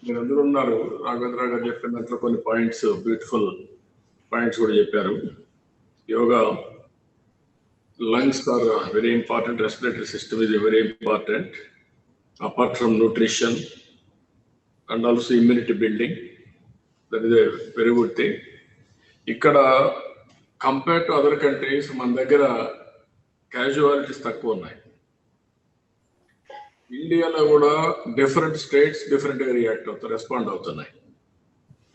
మీరందరూ ఉన్నారు. రాఘవేంద్ర గారు చెప్పిన దాంట్లో కొన్ని పాయింట్స్, బ్యూటిఫుల్ పాయింట్స్ కూడా చెప్పారు. Yoga, lungs are very important, respiratory system is very important, apart from nutrition and also immunity building. That is a very good thing. ఇక్కడ కంపేర్ టు అదర్ కంట్రీస్ మన దగ్గర క్యాజువాలిటీస్ తక్కువ ఉన్నాయి. ఇండియాలో కూడా డిఫరెంట్ స్టేట్స్ డిఫరెంట్గా రియాక్ట్ అవుతారు, రెస్పాండ్ అవుతున్నాయి.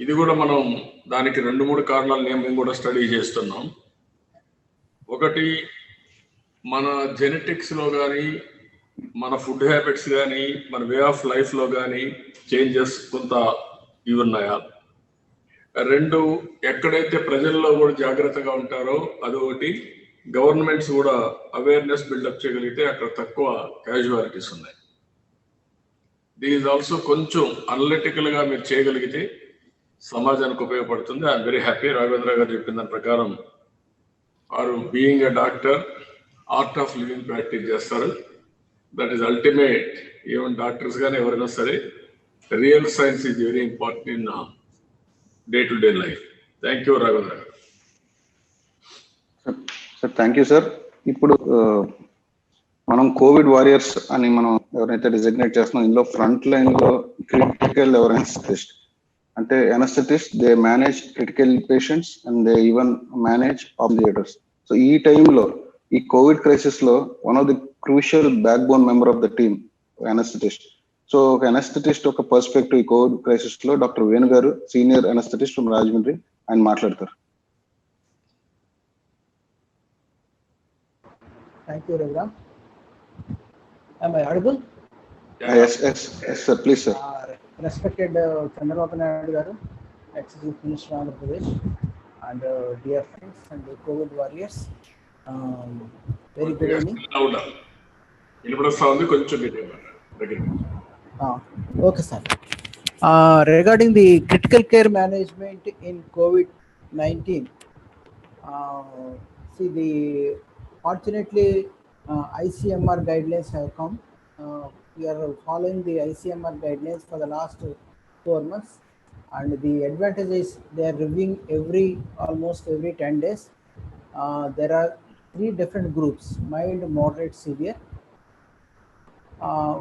ఇది కూడా మనం దానికి 2-3 కారణాలు మేము కూడా స్టడీ చేస్తున్నాం. ఒకటి, మన జెనెటిక్స్లో కానీ, మన ఫుడ్ హ్యాబిట్స్ కానీ, మన వే ఆఫ్ లైఫ్లో కానీ చేంజెస్ కొంత ఇవి ఉన్నాయా. 2, ఎక్కడైతే ప్రజల్లో కూడా జాగ్రత్తగా ఉంటారో అదొకటి. గవర్నమెంట్స్ కూడా అవేర్నెస్ బిల్డప్ చేయగలిగితే అక్కడ తక్కువ క్యాజువాలిటీస్ ఉన్నాయి. దీస్ ఆల్సో కొంచెం అనలిటికల్గా మీరు చేయగలిగితే సమాజానికి ఉపయోగపడుతుంది. I'm very happy. రాఘవేంద్ర గారు చెప్పిన దాని ప్రకారం వారు being a doctor, art of living practice చేస్తారు. That is ultimate. Even doctors కానీ ఎవరైనా సరే, real science is very important in day to day life. Thank you Raghavendra garu. Sir thank you sir. ఇప్పుడు మనం కోవిడ్ వారియర్స్ అని మనం ఎవరైతే డిజిగ్నేట్ చేస్తున్నాం, ఇందులో ఫ్రంట్ లైన్ లో క్రిటికల్ ఎనస్థెటిస్ట్ అంటే anaesthetist, they manage critical patients and they even manage operators. So ఈ టైంలో ఈ కోవిడ్ క్రైసిస్ లో one of the crucial back bone member of the team anaesthetist. So ఒక ఎనస్థెటిస్ట్ ఒక పర్స్పెక్టివ్ ఈ Covid crisis లో doctor Venu గారు, సీనియర్ ఎనస్థెటిస్ట్ ఫ్రమ్ రాజమండ్రి, ఆయన మాట్లాడతారు. Thank you, Ravram. Am I audible? Yes, sir. Please, sir. Respected Chandrababu Naidu garu, ex-Chief Minister of Andhra Pradesh, and dear friends and COVID warriors, very good evening. Okay, sir. Regarding the critical care management in COVID-19, fortunately, ICMR guidelines have come. We are following the ICMR guidelines for the last 4 months, and the advantage is they are reviewing almost every 10 days. There are 3 different groups: mild, moderate, severe.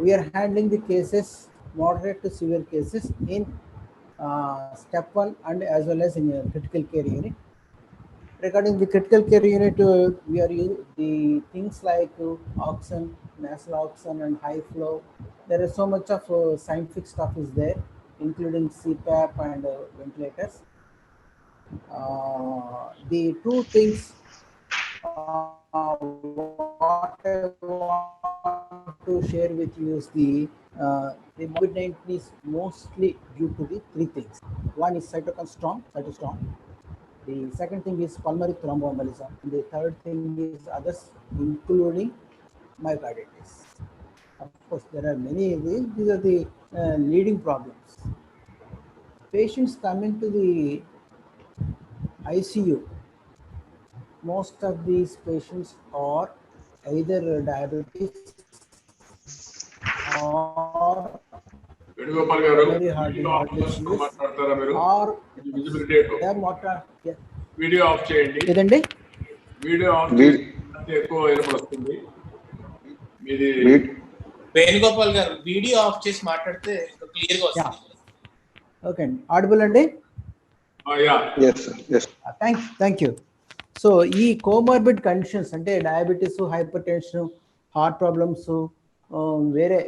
We are handling the cases, moderate to severe cases, in step 1 and as well as in a critical care unit. Regarding the critical care unit, we are using the things like oxygen, nasal oxygen and high flow. There is so much of scientific stuff is there, including CPAP and ventilators. The 2 things what I want to share with you is the COVID-19 is mostly due to the 3 things. One is cytokine storm. The second thing is pulmonary thromboembolism. And the third thing is others, including myocarditis. Of course, there are many of these. These are the leading problems. Patients coming to the ICU, most of these patients are either diabetes or very hard issues, or their mortality. Video of చేయండి. ఏదండి? Video of చేస్తే ఎక్కువ ఏర్పడుతుంది. మీది వేణుగోపాల్ గారు video of చేసి మాట్లాడితే clear గా వస్తుంది. ఓకే అండి, ఆడిబుల్ అండి? Thank you. సో ఈ కోమార్బిడ్ కండిషన్స్ అంటే diabetes, hypertension, heart problems, వేరే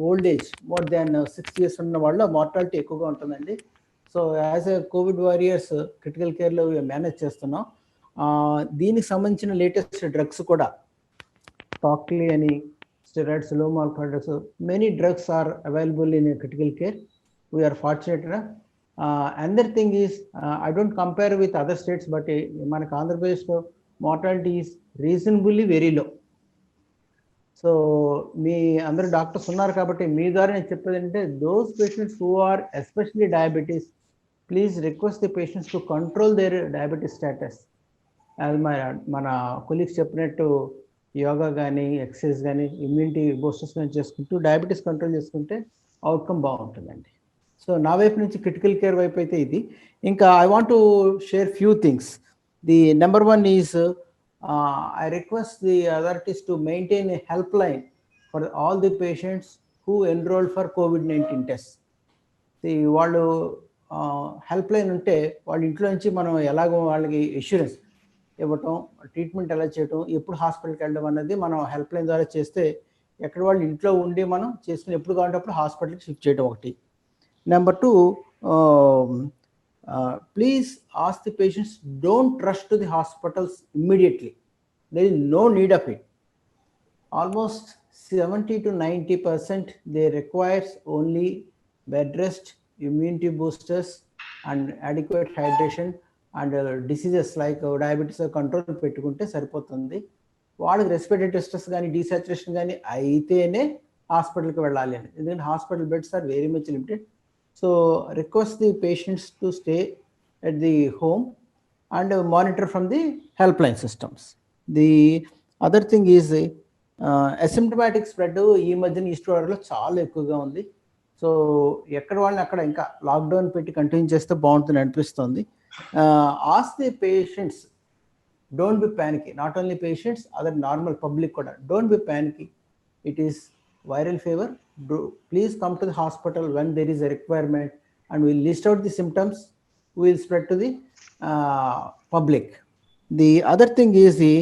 old age more than 60 years ఉన్న వాళ్ళ మార్టాలిటీ ఎక్కువగా ఉంటుందండి. So as a covid warriors critical కేర్లో మేనేజ్ చేస్తున్నాం. దీనికి సంబంధించిన లేటెస్ట్ డ్రగ్స్ కూడా, టాక్లీ అని, స్టెరాయిడ్స్, లో మాల్కార్డస్, many drugs are available in critical care. We're fortunate. Another thing is, I don't compare with other states, but మనకు ఆంధ్రప్రదేశ్లో mortality is reasonably very low. So మీ అందరు డాక్టర్స్ ఉన్నారు కాబట్టి మీ ద్వారా నేను చెప్పేది ఏంటంటే, those patients who are especially diabetes, please request the patients to control their diabetes status. అది మన కొలీగ్స్ చెప్పినట్టు యోగా కానీ, ఎక్సర్సైజ్ కానీ, ఇమ్యూనిటీ బూస్టర్స్ కానీ చేసుకుంటూ డయాబెటీస్ కంట్రోల్ చేసుకుంటే అవుట్కమ్ బాగుంటుందండి. సో నా వైపు నుంచి క్రిటికల్ కేర్ వైపు అయితే ఇది. ఇంకా I want to share few things. The number one is I request the authorities to maintain a help line for all the patients who enrolled for COVID-19 test. వాళ్ళు help line ఉంటే వాళ్ళ ఇంట్లో నుంచి మనం ఎలాగో వాళ్ళకి ఇన్సూరెన్స్ ఇవ్వటం, treatment ఎలా చేయటం, ఎప్పుడు హాస్పిటల్కి వెళ్ళడం అనేది మనం హెల్ప్ లైన్ ద్వారా చేస్తే ఎక్కడ వాళ్ళు ఇంట్లో ఉండి మనం చేసుకుని ఎప్పుడు కావాలంటే అప్పుడు హాస్పిటల్కి షిఫ్ట్ చేయడం ఒకటి. Number two, please ask the patients don't rush to the hospitals immediately. There is no need of it. Almost 70 to 90% they requires only bed rest, immunity boosters and adequate hydration and diseases like diabetes control పెట్టుకుంటే సరిపోతుంది. వాళ్ళకి respiratory distress కానీ డీసాచురేషన్ కానీ అయితేనే హాస్పిటల్కి వెళ్ళాలి అని. ఎందుకంటే hospital beds are very much limited. So request the patients to stay at the home and monitor from the helpline systems. The other thing is asymptomatic spread ఈ మధ్యన ఈస్ట్ గోదావరిలో చాలా ఎక్కువగా ఉంది. సో ఎక్కడ వాళ్ళని అక్కడ ఇంకా లాక్డౌన్ పెట్టి కంటిన్యూ చేస్తే బాగుంటుంది అనిపిస్తుంది. Ask the patients, don't be panicky. Not only patients, other normal public కూడా don't be panicky. It is viral fever. Please come to the hospital when there is a requirement and we'll list out the symptoms. We'll spread to the public. The other thing is the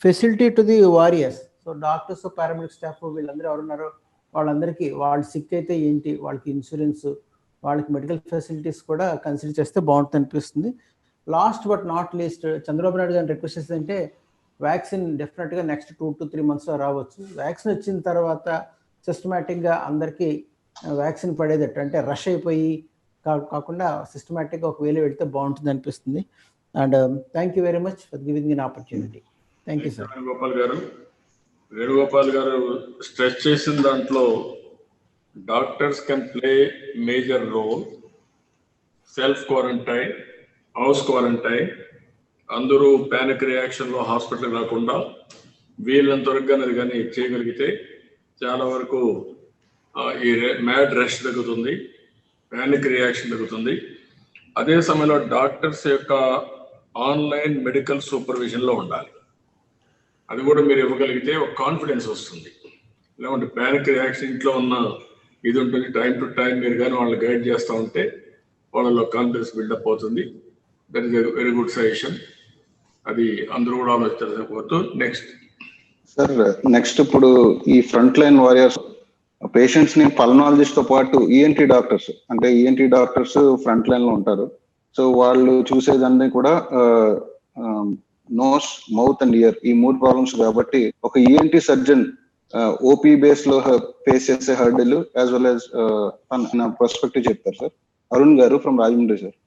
facility to the warriors. So doctors, paramedic staff వీళ్ళందరూ ఎవరున్నారో వాళ్ళందరికీ వాళ్ళు sick అయితే ఏంటి, వాళ్ళకి insurance, వాళ్ళకి medical facilities కూడా consider చేస్తే బాగుంటుంది అనిపిస్తుంది. Last but not least, Chandrababu Naidu గారిని రిక్వెస్ట్ చేస్తుంటే వ్యాక్సిన్ డెఫినెట్గా నెక్స్ట్ 2 to 3 months రావచ్చు. వ్యాక్సిన్ వచ్చిన తర్వాత సిస్టమేటిక్గా అందరికీ వ్యాక్సిన్ పడేటట్టు, అంటే రష్ అయిపోయి కాకుండా సిస్టమేటిక్గా ఒక వేలో వెళితే బాగుంటుంది అనిపిస్తుంది. And thank you very much for giving an opportunity. Thank you sir. Venugopal garu stress చేసిన దాంట్లో doctors can play major role. Self quarantine, house quarantine, అందరూ ప్యానిక్ రియాక్షన్లో హాస్పిటల్ రాకుండా వీళ్ళంత వరకు కానీ అది కానీ చేయగలిగితే చాలా వరకు ఈ మ్యాడ్ రష్ తగ్గుతుంది, ప్యానిక్ రియాక్షన్ తగ్గుతుంది. అదే సమయంలో డాక్టర్స్ యొక్క ఆన్లైన్ మెడికల్ సూపర్విజన్లో ఉండాలి. అది కూడా మీరు ఇవ్వగలిగితే ఒక కాన్ఫిడెన్స్ వస్తుంది. లేకుంటే ప్యానిక్ రియాక్షన్ ఇంట్లో ఉన్న ఇది ఉంటుంది. టైం టు టైం మీరు కానీ వాళ్ళని గైడ్ చేస్తూ ఉంటే వాళ్ళలో కాన్ఫిడెన్స్ బిల్డప్ అవుతుంది. That is a very good suggestion. అది అందరూ కూడా ఆలోచించకపోతూ. నెక్స్ట్ ఇప్పుడు ఈ ఫ్రంట్ లైన్ వారియర్స్ పేషెంట్స్ ని పల్మాలజిస్ట్ తో పాటు ఈఎన్టీ డాక్టర్స్, అంటే ఈఎన్టీ డాక్టర్స్ ఫ్రంట్ లైన్ లో ఉంటారు. సో వాళ్ళు చూసేదాన్ని కూడా నోస్, మౌత్ అండ్ ఇయర్, ఈ 3 ప్రాబ్లమ్స్ కాబట్టి ఒక ఈఎన్టీ సర్జన్ ఓపీ బేస్ లో ఫేస్ చేసే హర్డిల్ యాజ్ వెల్ యాజ్ నా పర్స్పెక్టివ్ చెప్తారు సార్. అరుణ్ గారు from Rajahmundry sir.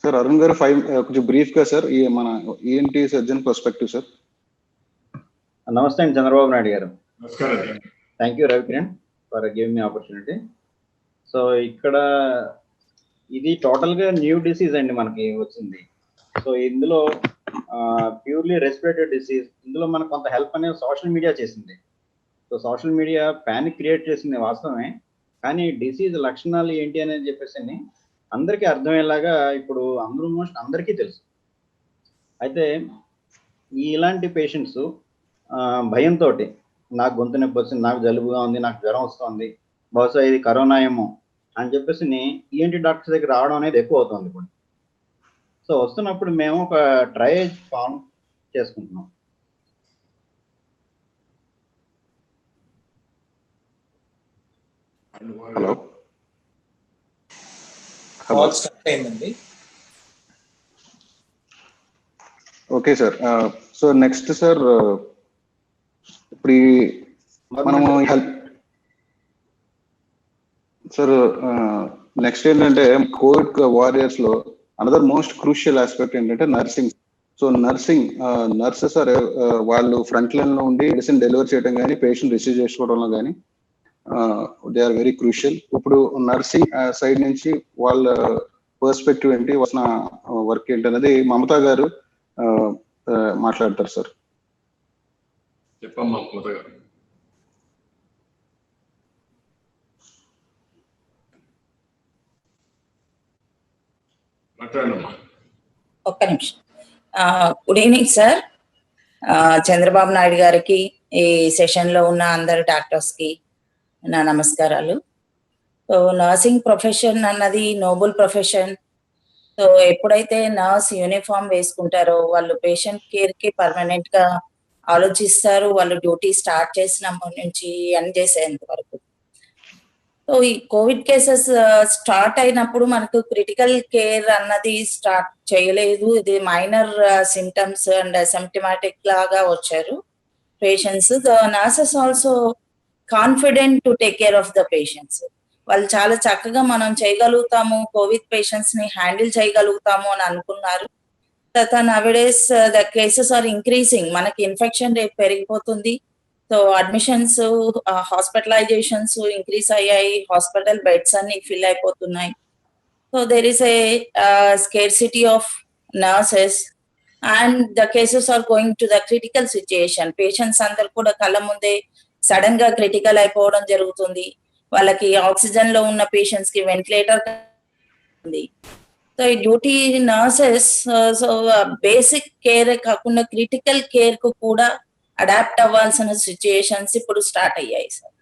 Sir Arun గారు కొంచెం బ్రీఫ్ గా సార్, మన ఈఎన్టీ సర్జన్ పర్స్పెక్టివ్ సార్. నమస్తే అండి చంద్రబాబు నాయుడు గారు. నమస్కారం. Thank you Ravikiran for giving me opportunity. So ఇక్కడ ఇది టోటల్ గా న్యూ డిసీజ్ అండి మనకి వచ్చింది. సో ఇందులో ప్యూర్లీ రెస్పిరేటరీ డిసీజ్. ఇందులో మనకు కొంత హెల్ప్ అనేది సోషల్ మీడియా చేసింది. So social media panic create చేసింది వాస్తవమే, కానీ డిసీజ్ లక్షణాలు ఏంటి అనేది చెప్పేసి అందరికీ అర్థమయ్యేలాగా ఇప్పుడు అందరికీ తెలుసు. అయితే ఇలాంటి పేషెంట్స్ భయంతో నాకు గొంతు నొప్పి వచ్చింది, నాకు జలుబుగా ఉంది, నాకు జ్వరం వస్తుంది, బహుశా ఇది కరోనా ఏమో అని చెప్పేసి ఈఎన్టీ డాక్టర్స్ దగ్గర రావడం అనేది ఎక్కువ అవుతుంది ఇప్పుడు. సో వస్తున్నప్పుడు మేము ఒక ట్రయేజ్ ఫామ్ చేసుకుంటున్నాం. Hello okay sir. So next sir, ఇప్పుడు మనము హెల్ప్ సార్ నెక్స్ట్ ఏంటంటే కోవిడ్ వారియర్స్ లో అనదర్ మోస్ట్ క్రూషియల్ ఆస్పెక్ట్ ఏంటంటే నర్సింగ్. సో నర్సెస్ ఆర్ వాళ్ళు ఫ్రంట్ లైన్ లో ఉండి మెడిసిన్ డెలివరీ చేయడం కానీ పేషెంట్ రిసీవ్ చేసుకోవడంలో కానీ దే ఆర్ వెరీ క్రూషియల్. ఇప్పుడు నర్సింగ్ సైడ్ నుంచి వాళ్ళ పర్స్పెక్టివ్ ఏంటి, వచ్చిన వర్క్ ఏంటి అనేది మమతా గారు మాట్లాడతారు సార్. చెప్పమ్మా మమతా గారు. మాట్లాడమ్మా. ఒక్క నిమిషం. Good evening sir. Chandrababu Naidu గారికి, ఈ సెషన్ లో ఉన్న అందరు డాక్టర్స్ కి నా నమస్కారాలు. సో నర్సింగ్ ప్రొఫెషన్ అన్నది నోబుల్ ప్రొఫెషన్. సో ఎప్పుడైతే నర్స్ యూనిఫామ్ వేసుకుంటారో వాళ్ళు పేషెంట్ కేర్ కి పర్మనెంట్ గా ఆలోచిస్తారు, వాళ్ళు డ్యూటీ స్టార్ట్ చేసినప్పటి నుంచి ఎండ్ చేసేంత వరకు. సో ఈ కోవిడ్ కేసెస్ స్టార్ట్ అయినప్పుడు మనకు క్రిటికల్ కేర్ అన్నది స్టార్ట్ చేయలేదు. ఇది మైనర్ సిమ్టమ్స్ అండ్ సిమ్టమాటిక్ లాగా వచ్చారు patients. The nurses also confident to take care of the patients. వాళ్ళు చాలా చక్కగా మనం చేయగలుగుతాము, కోవిడ్ పేషెంట్స్ ని హ్యాండిల్ చేయగలుగుతాము అని అనుకున్నారు. Nowadays the cases are increasing. మనకి ఇన్ఫెక్షన్ రేట్ పెరిగిపోతుంది. సో అడ్మిషన్స్, హాస్పిటలైజేషన్స్ ఇంక్రీజ్ అయ్యాయి, హాస్పిటల్ బెడ్స్ అన్ని ఫిల్ అయిపోతున్నాయి. So there is a scarcity of nurses and the cases are going to the critical situation. Patients అందరు కూడా కళ్ళ ముందే sudden గా క్రిటికల్ అయిపోవడం జరుగుతుంది. వాళ్ళకి ఆక్సిజన్ లో ఉన్న పేషెంట్స్ కి వెంటిలేటర్ ఉంది. సో ఈ duty nurses so basic care కాకుండా క్రిటికల్ కేర్ కు కూడా అడాప్ట్ అవ్వాల్సిన సిచ్యుయేషన్స్ ఇప్పుడు స్టార్ట్ అయ్యాయి sir.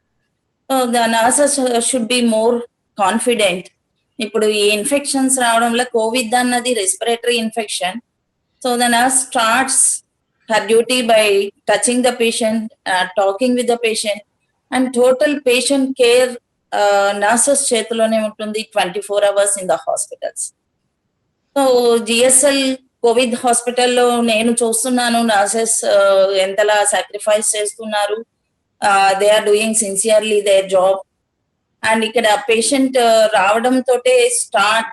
So the nurses should be more confident. ఇప్పుడు ఈ ఇన్ఫెక్షన్స్ రావడంలో కోవిడ్ అన్నది respiratory infection. So the nurse starts her duty by touching the patient, talking with the patient, and total patient care nurses చేతిలోనే ఉంటుంది 24 hours in the hospitals. So GSL covid హాస్పిటల్లో నేను చూస్తున్నాను nurses ఎంతలా sacrifice చేస్తున్నారు. They are doing sincerely their job. And ఇక్కడ patient రావడంతో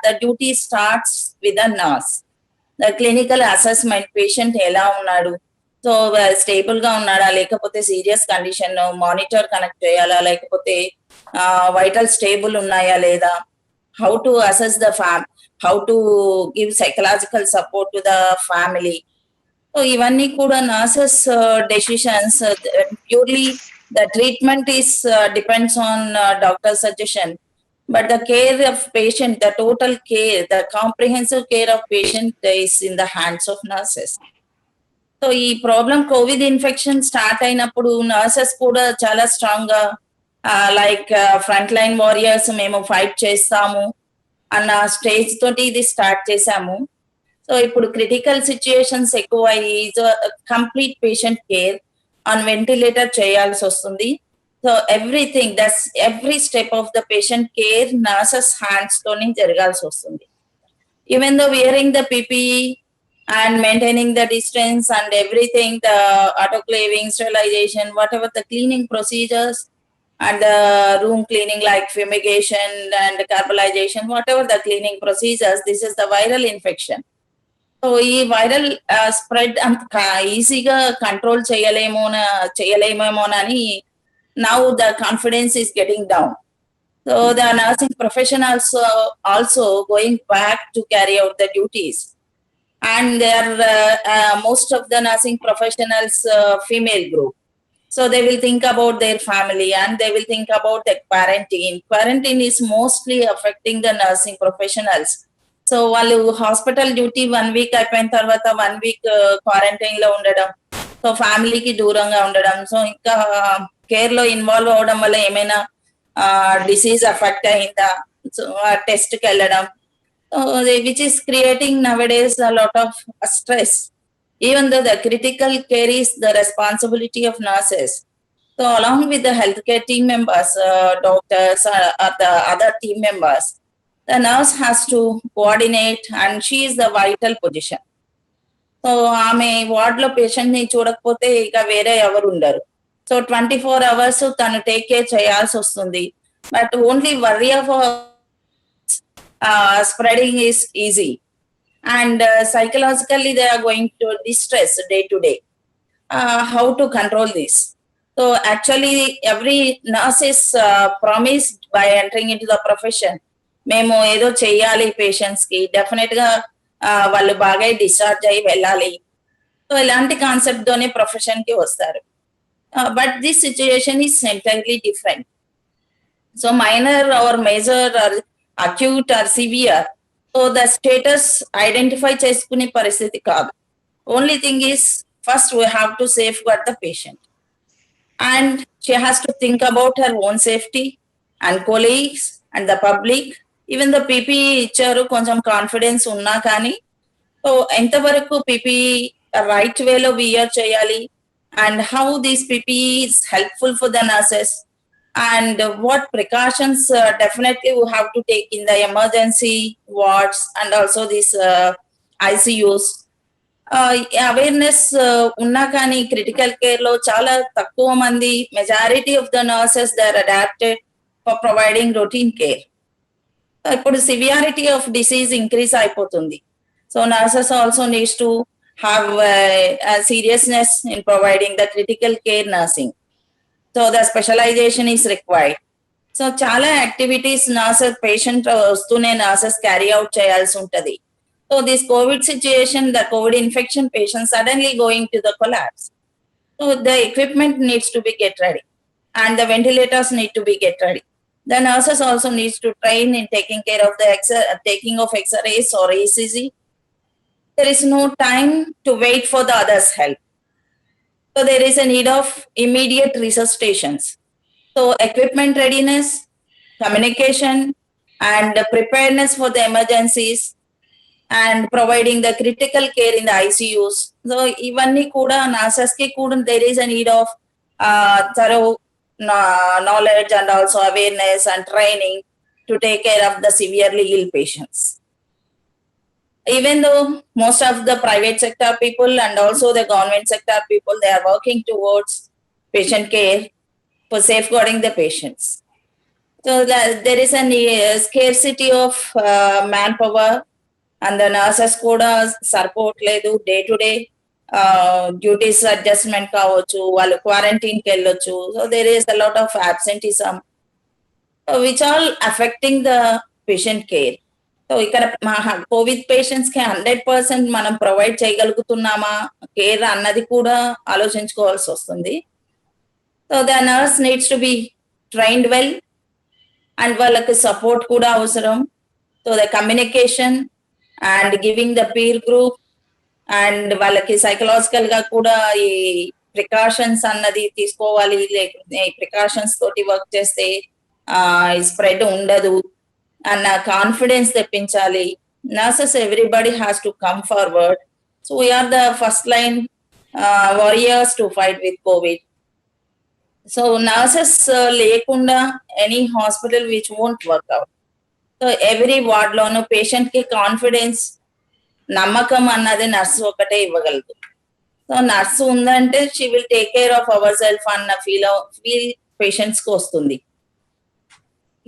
the duty starts with the nurse. The clinical assessment, patient ఎలా ఉన్నాడు, సో స్టేబుల్ గా ఉన్నాడా లేకపోతే సీరియస్ కండిషన్, మానిటర్ కనెక్ట్ చేయాలా లేకపోతే వైటల్ స్టేబుల్ ఉన్నాయా లేదా, how to assess the how to give psychological support to the family. So ఇవన్నీ కూడా nurses decisions. Purely the treatment is depends on doctor suggestion, but the care of patient, the total care, the comprehensive care of patient is in the hands of nurses. So ఈ problem Covid infection start అయినప్పుడు nurses కూడా చాలా strong గా like front line warriors మేము fight చేస్తాము అన్న stage తోటి ఇది స్టార్ట్ చేశాము. సో ఇప్పుడు క్రిటికల్ సిచ్యుయేషన్స్ ఎక్కువ అయ్యి complete patient care on ventilator చేయాల్సి వస్తుంది. So everything every step of the patient care nurses hands తోనే జరగాల్సి వస్తుంది. Even though wearing the PPE and maintaining the distance and everything, the autoclaving, sterilization, whatever the cleaning procedures and the room cleaning like fumigation and carbolization, whatever the cleaning procedures, this is the viral infection. So ఈ viral spread అంత ఈజీగా control చేయలేమేమోనని now the confidence is getting down. So the nursing professionals also going back to carry out the duties. And they are most of the nursing professionals female group, so they will think about their family and they will think about the quarantine is mostly affecting the nursing professionals. So వాళ్ళు hospital duty 1 week అయిపోయిన తర్వాత 1 week quarantine లో ఉండడం, so ఫ్యామిలీకి దూరంగా ఉండడం, so ఇంకా care లో ఇన్వాల్వ్ అవడం వల్ల ఏమైనా డిసీజ్ అఫెక్ట్ అయిందా, సో టెస్ట్ కి వెళ్ళడం, which is creating nowadays a lot of stress, even though the critical care is the responsibility of nurses. So along with the healthcare team members, doctors or the other team members, the nurse has to coordinate and she is the vital position. So ఆమె ward లో patient ని చూడకపోతే ఇక వేరే ఎవరు ఉండరు. So 24 hours తను take care చేయాల్సి వస్తుంది. But only worry of spreading is easy, and psychologically they are going to distress day to day. How to control this? So actually every nurse is promised by entering into the profession మేము ఏదో చెయ్యాలి patients కి, definite గా వాళ్ళు బాగా discharge అయ్యి వెళ్ళాలి. So ఇలాంటి కాన్సెప్ట్ తోనే ప్రొఫెషన్ కి వస్తారు. But this situation is entirely different. So minor or major or acute or severe, so the status identify చేసుకునే పరిస్థితి కాదు. Only thing is first we have to safeguard the patient, and she has to think about her own safety and colleagues and the public. Even the PPE ఇచ్చారు, కొంచెం confidence ఉన్నా కానీ so ఎంతవరకు PPE right వేలో we're చేయాలి, and how this PPE is helpful for the nurses, and what precautions definitely we have to take in the emergency wards and also these ICUs. Awareness ఉన్నా కానీ critical care లో చాలా తక్కువ మంది, majority of the nurses they are adapted for providing routine care. ఇప్పుడు severity of disease increase అయిపోతుంది. So nurses also needs to have seriousness in providing the critical care nursing. So the specialisation is required. So చాలా activities nurses patient వస్తూనే nurses carry out చేయాల్సి ఉంటది. So this COVID situation, the COVID infection patients suddenly going to the collapse. So the equipment needs to be get ready, and the ventilators need to be get ready. The nurses also needs to train in taking care of the taking of X-rays or ECG. There is no time to wait for the others' help. So there is a need of immediate resuscitations. So equipment readiness, communication, and preparedness for the emergencies, and providing the critical care in the ICUs. So ivanni kuda nurses ki kuda there is a need of thorough knowledge and also awareness and training to take care of the severely ill patients. Even though most of the private sector people and also the government sector people, they are working towards patient care for safeguarding the patients. So there is a scarcity of manpower, and the nurses కూడా సరిపోవట్లేదు. Day to day duties adjustment కావచ్చు, వాళ్ళు quarantine కి వెళ్ళొచ్చు. So there is a lot of absenteeism which all affecting the patient care. So ఇక్కడ covid patients కి 100% మనం provide చేయగలుగుతున్నామా care అన్నది కూడా ఆలోచించుకోవాల్సి వస్తుంది. So the nurse needs to be trained well, and వాళ్ళకి సపోర్ట్ కూడా అవసరం. So the communication and giving the peer group, and వాళ్ళకి సైకలాజికల్ గా కూడా ఈ ప్రికాషన్స్ అన్నది తీసుకోవాలి. లేకపోతే ఈ ప్రికాషన్స్ తోటి వర్క్ చేస్తే ఈ స్ప్రెడ్ ఉండదు అన్న కాన్ఫిడెన్స్ తెప్పించాలి. Nurses everybody has to come forward. So we're the first line warriors to fight with covid. So nurses లేకుండా any hospital which won't work out. So every ward లోను patient కి confidence, నమ్మకం అన్నది nurse ఒకటే ఇవ్వగలదు. So nurse ఉందంటే she will take care of our self అన్న feel patients కి వస్తుంది.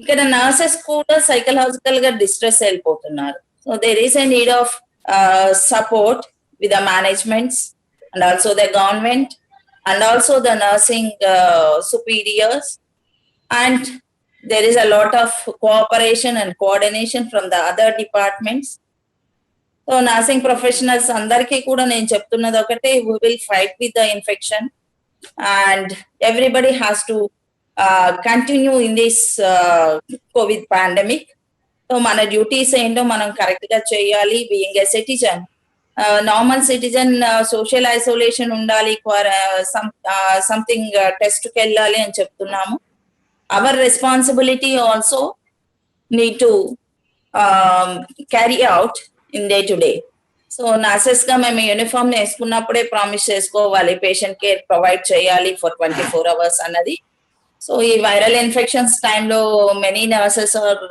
ఇక్కడ నర్సెస్ కూడా సైకలాజికల్ గా డిస్ట్రెస్ వెళ్ళిపోతున్నారు. So there is a need of support with the managements and also the government and also the nursing superiors, and there is a lot of cooperation and coordination from the other departments. So nursing professionals andarki kuda nenu cheptunnadi okate, we will fight with the infection, and everybody has to continue in this COVID pandemic. So mana duties ento manam correct ga cheyali. Being a citizen, normal citizen, social isolation undali, something test ki ellali ani cheptunnamu. Our responsibility also need to carry out in day to day. So nurses గా మేము uniform వేసుకున్నప్పుడే promise చేసుకోవాలి patient care provide చేయాలి for 24 hours అన్నది. So ఈ viral infections టైంలో many nurses are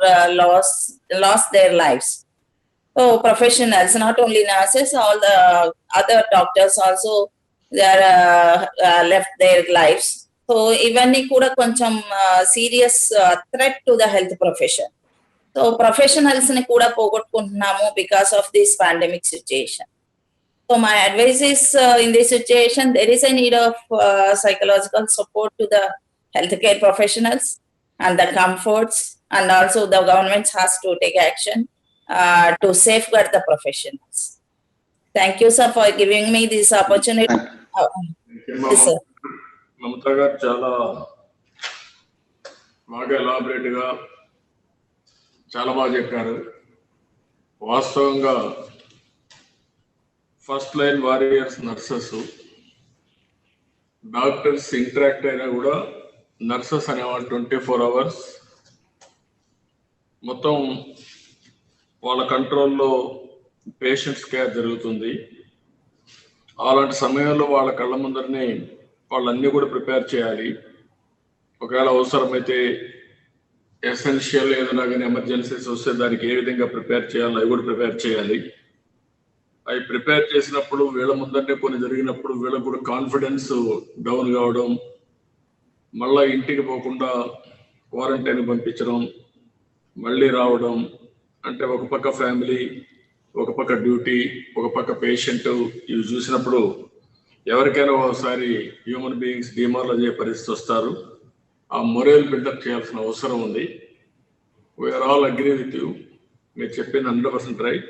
lost their lives. So professionals, not only nurses, all the other doctors also they are left their lives. So ఇవన్నీ కూడా కొంచెం serious threat to the health profession. So professionals ని కూడా పోగొట్టుకుంటున్నాము because of this pandemic situation. So my advice is in this situation there is a need of psychological support to the healthcare professionals, and the comforts, and also the government has to take action to safeguard the professionals. Thank you, sir, for giving me this opportunity. Yes, sir. Mamata గారు చాలా బాగా elaborate గా చాలా బాగా చెప్పారు. వాస్తవంగా first line warriors nurses, doctors interact అయినా కూడా నర్సెస్ అనేవాళ్ళు 24 hours మొత్తం వాళ్ళ కంట్రోల్లో పేషెంట్స్ కేర్ జరుగుతుంది. అలాంటి సమయంలో వాళ్ళ కళ్ళ ముందరనే వాళ్ళన్నీ కూడా ప్రిపేర్ చేయాలి. ఒకవేళ అవసరమైతే ఎసెన్షియల్ ఏదైనా కానీ ఎమర్జెన్సీస్ వస్తే దానికి ఏ విధంగా ప్రిపేర్ చేయాలి అవి కూడా ప్రిపేర్ చేయాలి. అవి ప్రిపేర్ చేసినప్పుడు వీళ్ళ ముందరనే కొన్ని జరిగినప్పుడు వీళ్ళకు కూడా కాన్ఫిడెన్స్ డౌన్ కావడం, మళ్ళా ఇంటికి పోకుండా క్వారంటైన్ పంపించడం, మళ్ళీ రావడం, అంటే ఒక పక్క ఫ్యామిలీ, ఒక పక్క డ్యూటీ, ఒక పక్క పేషెంట్, ఇవి చూసినప్పుడు ఎవరికైనా ఒకసారి హ్యూమన్ బీయింగ్స్ డిమారలైజ్ అయ్యే పరిస్థితి వస్తారు. ఆ మొరల్ బిల్డప్ చేయాల్సిన అవసరం ఉంది. We are all agree with you, మీరు చెప్పింది 100% రైట్.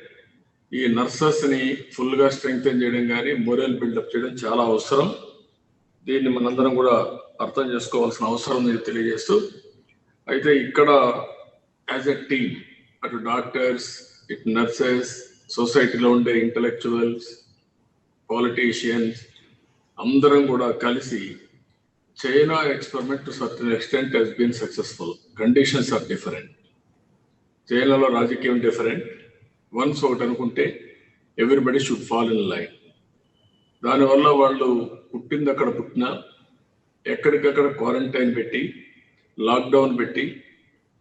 ఈ నర్సెస్ని ఫుల్గా స్ట్రెంగ్తెన్ చేయడం కానీ మొరల్ బిల్డప్ చేయడం చాలా అవసరం. దీన్ని మనందరం కూడా అర్థం చేసుకోవాల్సిన అవసరం ఉంది తెలియజేస్తూ, అయితే ఇక్కడ యాజ్ ఎ టీమ్ అటు డాక్టర్స్, ఇటు నర్సెస్, సొసైటీలో ఉండే ఇంటలెక్చువల్స్, పాలిటీషియన్స్ అందరం కూడా కలిసి China experiment to certain extent has been successful. Conditions are different. చైనాలో రాజకీయం డిఫరెంట్. వన్స్ ఒకటి అనుకుంటే everybody should fall in line. దానివల్ల వాళ్ళు పుట్టింది అక్కడ పుట్టినా ఎక్కడికక్కడ క్వారంటైన్ పెట్టి, లాక్డౌన్ పెట్టి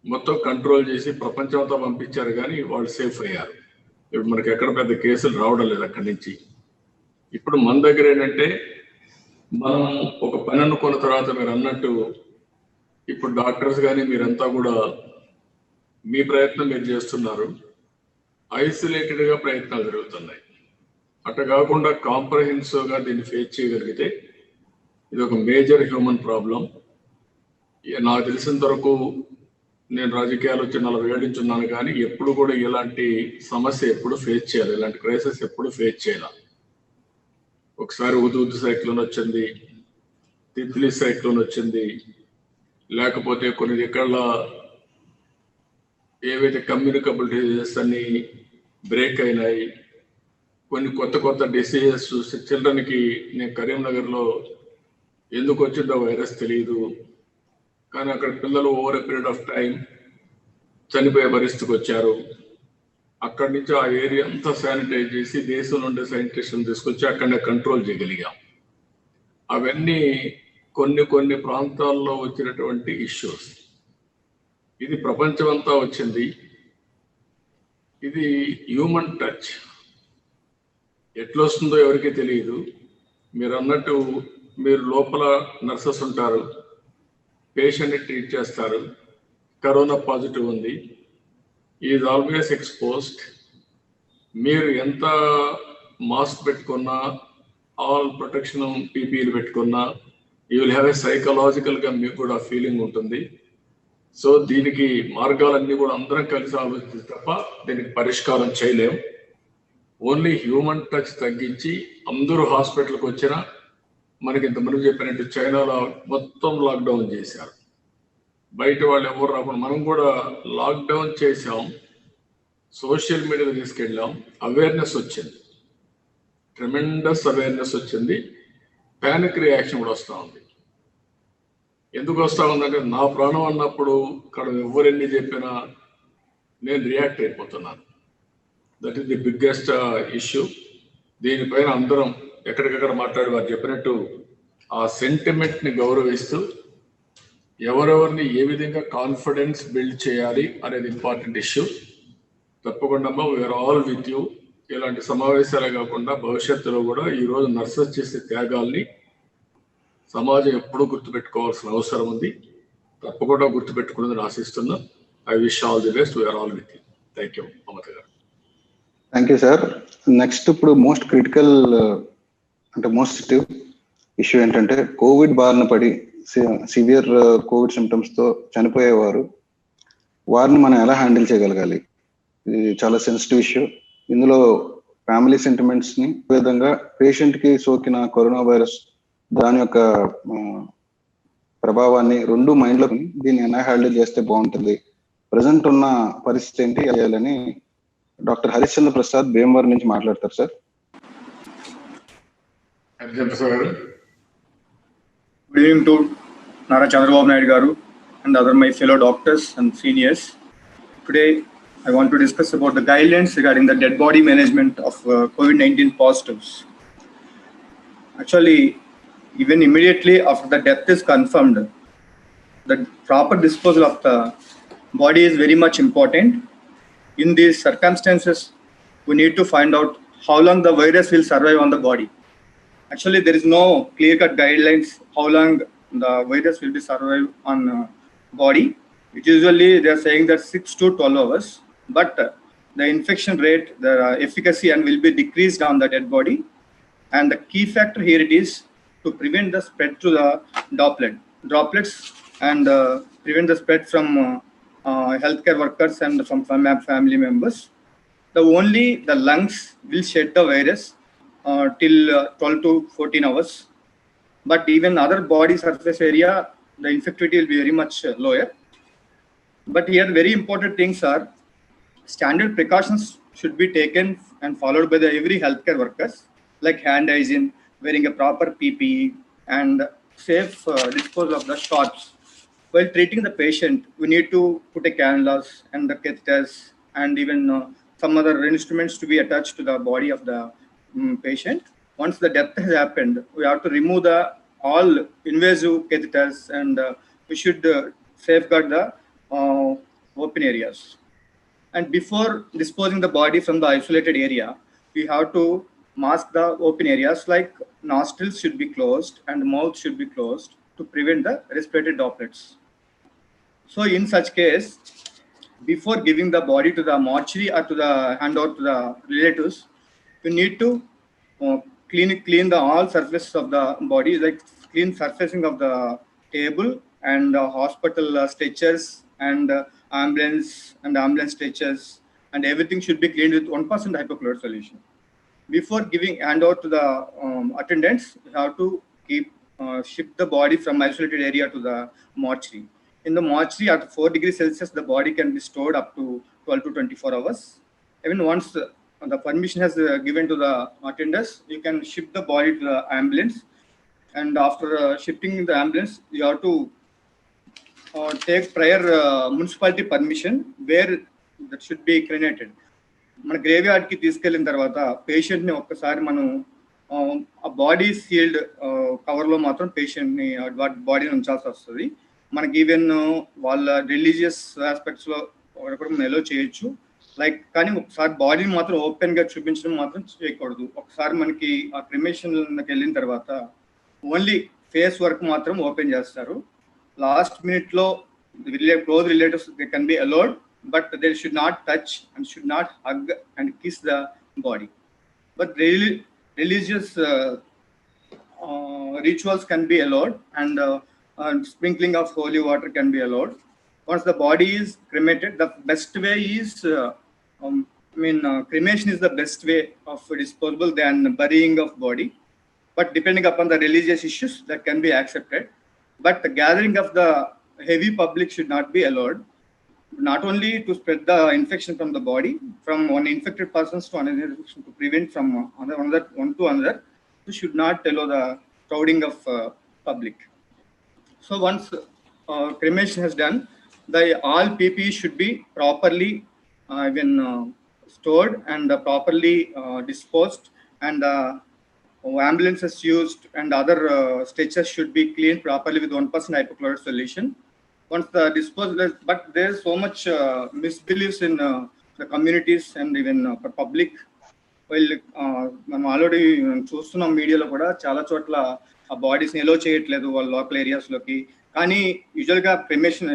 మొత్తం కంట్రోల్ చేసి ప్రపంచం అంతా పంపించారు, కానీ వాళ్ళు సేఫ్ అయ్యారు. ఇప్పుడు మనకి ఎక్కడ పెద్ద కేసులు రావడం లేదు అక్కడి నుంచి. ఇప్పుడు మన దగ్గర ఏంటంటే మనం ఒక పని అనుకున్న తర్వాత మీరు అన్నట్టు ఇప్పుడు డాక్టర్స్ కానీ మీరంతా కూడా మీ ప్రయత్నం మీరు చేస్తున్నారు. ఐసోలేటెడ్గా ప్రయత్నాలు జరుగుతున్నాయి. అట్లా కాకుండా కాంప్రహెన్సివ్గా దీన్ని ఫేస్ చేయగలిగితే ఇది ఒక మేజర్ హ్యూమన్ ప్రాబ్లం. నాకు తెలిసినంత వరకు నేను రాజకీయాలు వచ్చి 40 ఏళ్ళ నుంచి ఉన్నాను, కానీ ఎప్పుడు కూడా ఇలాంటి సమస్య ఎప్పుడు ఫేస్ చేయాలి, ఇలాంటి క్రైసిస్ ఎప్పుడు ఫేస్ చేయాలి. ఒకసారి ఉదు సైక్లోన్ వచ్చింది, తిత్లీ సైక్లోన్ వచ్చింది, లేకపోతే కొన్ని రకాల ఏవైతే కమ్యూనికబుల్ డిసీజెస్ అన్ని బ్రేక్ అయినాయి, కొన్ని కొత్త డిసీజెస్ చూసి చిల్డ్రన్కి, నేను కరీంనగర్లో ఎందుకు వచ్చిందో వైరస్ తెలియదు, కానీ అక్కడ పిల్లలు over a period of time చనిపోయే పరిస్థితికి వచ్చారు. అక్కడి నుంచి ఆ ఏరియా అంతా శానిటైజ్ చేసి దేశం నుండి సైంటిస్టులను తీసుకొచ్చి అక్కడనే కంట్రోల్ చేయగలిగాం. అవన్నీ కొన్ని ప్రాంతాల్లో వచ్చినటువంటి ఇష్యూస్. ఇది ప్రపంచం అంతా వచ్చింది. ఇది హ్యూమన్ టచ్ ఎట్లా వస్తుందో ఎవరికీ తెలియదు. మీరు అన్నట్టు మీరు లోపల నర్సెస్ ఉంటారు, పేషెంట్ని ట్రీట్ చేస్తారు, కరోనా పాజిటివ్ ఉంది, ఈజ్ ఆల్వేస్ ఎక్స్పోజ్డ్. మీరు ఎంత మాస్క్ పెట్టుకున్నా, ఆల్ ప్రొటెక్షన్ పీపీలు పెట్టుకున్నా, యూ విల్ హ్యావ్ ఎ సైకలాజికల్గా మీకు కూడా ఫీలింగ్ ఉంటుంది. సో దీనికి మార్గాలన్నీ కూడా అందరం కలిసి ఆలోచిస్తే తప్ప దీనికి పరిష్కారం చేయలేం. ఓన్లీ హ్యూమన్ టచ్ తగ్గించి అందరూ హాస్పిటల్కి వచ్చినా, మనకి ఇంతమంది చెప్పినట్టు చైనాలో మొత్తం లాక్డౌన్ చేశారు, బయట వాళ్ళు ఎవరు రాకుండా. మనం కూడా లాక్డౌన్ చేసాం, సోషల్ మీడియాలో తీసుకెళ్ళాం, అవేర్నెస్ వచ్చింది, ట్రెమెండస్ అవేర్నెస్ వచ్చింది, ప్యానిక్ రియాక్షన్ కూడా వస్తూ ఉంది. ఎందుకు వస్తూ ఉందంటే నా ప్రాణం అన్నప్పుడు ఇక్కడ ఎవరెన్ని చెప్పినా నేను రియాక్ట్ అయిపోతున్నాను. That is the biggest issue. దీనిపైన అందరం ఎక్కడికక్కడ మాట్లాడి వారు చెప్పినట్టు ఆ సెంటిమెంట్ని గౌరవిస్తూ ఎవరెవరిని ఏ విధంగా కాన్ఫిడెన్స్ బిల్డ్ చేయాలి అనేది ఇంపార్టెంట్ ఇష్యూ. తప్పకుండా వీఆర్ ఆల్ విత్ యూ. ఇలాంటి సమావేశాలే కాకుండా భవిష్యత్తులో కూడా ఈరోజు నర్సెస్ చేసే త్యాగాల్ని సమాజం ఎప్పుడూ గుర్తుపెట్టుకోవాల్సిన అవసరం ఉంది. తప్పకుండా గుర్తుపెట్టుకున్నదని ఆశిస్తున్నాం. I wish all the best. We're all with you. Thank you Mamata garu. Thank you sir. Next ఇప్పుడు మోస్ట్ క్రిటికల్ అంటే మోస్ట్ ఇష్యూ ఏంటంటే కోవిడ్ బారిన పడి సివియర్ కోవిడ్ సిమ్టమ్స్ తో చనిపోయేవారు, వారిని మనం ఎలా హ్యాండిల్ చేయగలగాలి? ఇది చాలా సెన్సిటివ్ ఇష్యూ. ఇందులో ఫ్యామిలీ సెంటిమెంట్స్ ని, విధంగా పేషెంట్ కి సోకిన కరోనా వైరస్ దాని యొక్క ప్రభావాన్ని రెండు మైండ్ లో దీన్ని ఎలా హ్యాండిల్ చేస్తే బాగుంటుంది, ప్రజెంట్ ఉన్న పరిస్థితి ఏంటి చేయాలని డాక్టర్ హరిశ్చంద్ర ప్రసాద్ భీమవరం నుంచి మాట్లాడతారు sir. Good evening to Nara Chandrababu Naidu Garu and other my fellow doctors and seniors. Today, I want to discuss about the guidelines regarding the dead body management of COVID-19 positives. Actually, even immediately after the death is confirmed, the proper disposal of the body is very much important. In these circumstances, we need to find out how long the virus will survive on the body. Actually, there is no clear-cut guidelines how long the virus will be survive on body. It usually they are saying that 6 to 12 hours, but the infection rate, the efficacy, and will be decreased on the dead body. And the key factor here it is to prevent the spread to the droplets and prevent the spread from healthcare workers and from family members. The lungs will shed the virus till 12 to 14 hours, but even other body surface area, the infectivity will be very much lower. But here very important things are standard precautions should be taken and followed by the every healthcare workers, like hand hygiene, wearing a proper PPE, and safe disposal of the shots. While treating the patient, we need to put a cannulas and the catheters and even some other instruments to be attached to the body of the patient. Once the death has happened, we have to remove all invasive catheters, and we should safeguard the open areas. And before disposing the body from the isolated area, we have to mask the open areas, like nostrils should be closed and mouth should be closed to prevent the respiratory droplets. So in such case, before giving the body to the mortuary or to the handout to the relatives, we need to clean the all surfaces of the body, like clean surfacing of the table and hospital stretchers and ambulance stretchers, and everything should be cleaned with 1% hypochlorite solution. Before giving handout to the attendants, we have to ship the body from isolated area to the mortuary. In the mortuary, at 4 degrees Celsius, the body can be stored up to 12 to 24 hours. Even once the permission has given to the attendants, you can ship the body to the ambulance, and after shifting the ambulance, you have to take prior municipality permission where that should be cremated. మన grave యార్డ్కి తీసుకెళ్ళిన తర్వాత పేషెంట్ని ఒక్కసారి మనం ఆ body sealed కవర్లో మాత్రం పేషెంట్ని బాడీని ఉంచాల్సి వస్తుంది. మనకి ఈవెన్ వాళ్ళ రిలీజియస్ ఆస్పెక్ట్స్లో కూడా మనం ఎలో చేయొచ్చు, లైక్ కానీ ఒకసారి బాడీని మాత్రం ఓపెన్గా చూపించడం మాత్రం చేయకూడదు. ఒకసారి మనకి ఆ క్రిమేషన్కి వెళ్ళిన తర్వాత ఓన్లీ ఫేస్ వర్క్ మాత్రం ఓపెన్ చేస్తారు. లాస్ట్ మినిట్లో close relatives they can be allowed, but they should not touch and should not hug and kiss the body. But religious rituals can be allowed, and sprinkling of holy water can be allowed. Once the body is cremated, the best way is cremation is the best way of disposal than burying of body. But depending upon the religious issues, that can be accepted. But the gathering of the heavy public should not be allowed. Not only to spread the infection from the body, from one infected person to another infection, to prevent from another one to another, we should not allow the crowding of public. So once cremation is done, all PPE should be properly stored and properly disposed, and ambulances used and other stretchers should be cleaned properly with 1% hypochlorite solution. Once the disposal is, but there is so much misbeliefs in the communities and even for public. Well, మనం already చూస్తున్నాం మీడియాలో కూడా చాలా చోట్ల ఆ బాడీస్ని ఎలో చేయట్లేదు వాళ్ళ local ఏరియాస్లోకి. కానీ యూజువల్గా క్రిమేషన్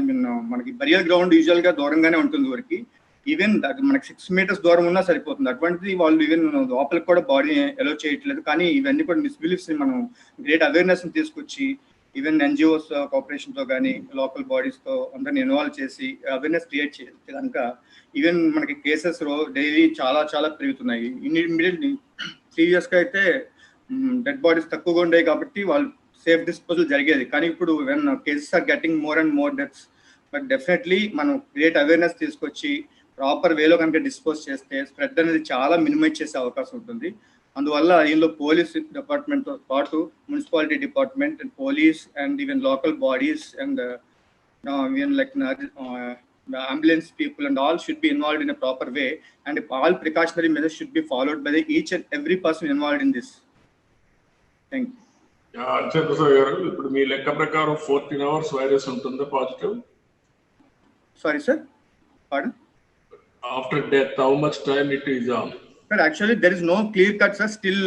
మనకి బరియల్ గ్రౌండ్ యూజువల్గా దూరంగానే ఉంటుంది ఊరికి. ఈవెన్ మనకి 6 meters దూరం ఉన్నా సరిపోతుంది. అటువంటిది వాళ్ళు ఈవెన్ లోపలికి కూడా బాడీ ఎలో చేయట్లేదు. కానీ ఇవన్నీ కూడా మిస్బిలీఫ్స్ మనం గ్రేట్ అవేర్నెస్ని తీసుకొచ్చి ఈవెన్ ఎన్జిఓస్ కార్పొరేషన్తో కానీ లోకల్ బాడీస్తో అందరిని ఇన్వాల్వ్ చేసి అవేర్నెస్ క్రియేట్ చేస్తే కనుక ఈవెన్ మనకి కేసెస్ డైలీ చాలా చాలా పెరుగుతున్నాయి. ఇమ్మీడియట్లీ 3 yearsకి అయితే డెడ్ బాడీస్ తక్కువగా ఉండేవి కాబట్టి వాళ్ళు సేఫ్ డిస్పోజల్ జరిగేది. కానీ ఇప్పుడు when cases are getting more and more deaths, but definitely మనం క్రియేట్ అవేర్నెస్ తీసుకొచ్చి ప్రాపర్ వేలో కనుక డిస్పోజ్ చేస్తే స్ప్రెడ్ అనేది చాలా మినిమైజ్ చేసే అవకాశం ఉంటుంది. అందువల్ల దీనిలో పోలీస్ డిపార్ట్మెంట్తో పాటు municipality department and police and even local bodies and even like the ambulance people and all should be involved in a proper way, and all precautionary measures should be followed by each and every person involved in this. Thank you. Chandrashekar garu, ఇప్పుడు మీ లెక్క ప్రకారం 14 hours virus ఉంటుందా positive? Sorry sir, pardon? After death, how much time it is on? Sir, actually there is no clear cut sir, still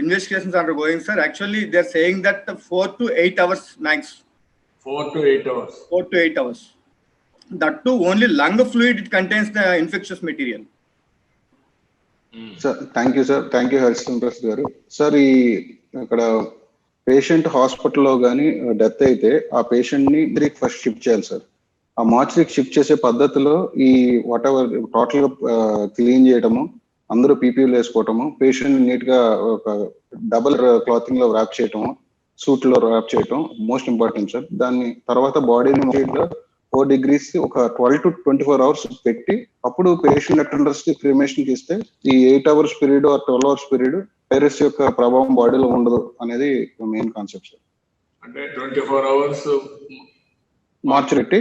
investigations are going sir. Actually they are saying that 4 to 8 hours max. 4 to 8 hours. 4 to 8 hours. That too only lung fluid, it contains the infectious material. Sir thank you Harishchandra గారు. Sir ఈ ఇక్కడ patient హాస్పిటల్లో కానీ death అయితే ఆ patient ని first shift చేయాలి sir. ఆ మార్చరీకి షిఫ్ట్ చేసే పద్ధతిలో ఈ వాట్ ఎవర్ టోటల్ గా క్లీన్ చేయటము, అందరూ పీపీలు వేసుకోవటము, పేషెంట్ నీట్ గా ఒక డబుల్ క్లాతింగ్ లో ర్యాప్ చేయటము, సూట్ లో ర్యాప్ చేయటం మోస్ట్ ఇంపార్టెంట్ సార్. దాన్ని తర్వాత బాడీని 4 degrees ఒక 12 to 24 hours పెట్టి అప్పుడు పేషెంట్ అటెండర్స్ కి క్రిమేషన్ ఇస్తే ఈ 8 hours period are 12 hours period virus యొక్క ప్రభావం బాడీలో ఉండదు అనేది మెయిన్ కాన్సెప్ట్ సార్. అంటే 24 hours మార్చి పెట్టి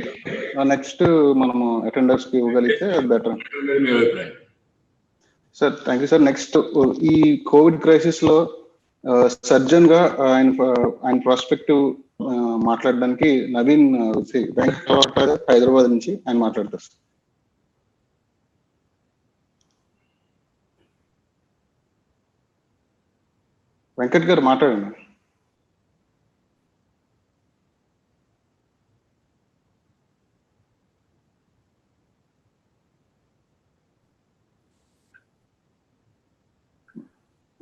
నెక్స్ట్ మనము అటెండర్స్ కి ఇవ్వగలిగితే better sir. Thank you sir. Next ఈ కోవిడ్ క్రైసిస్ లో సర్జన్ గా ఆయన ప్రాస్పెక్టివ్ మాట్లాడడానికి నవీన్ హైదరాబాద్ నుంచి ఆయన మాట్లాడతారు సార్. వెంకట్ గారు మాట్లాడండి.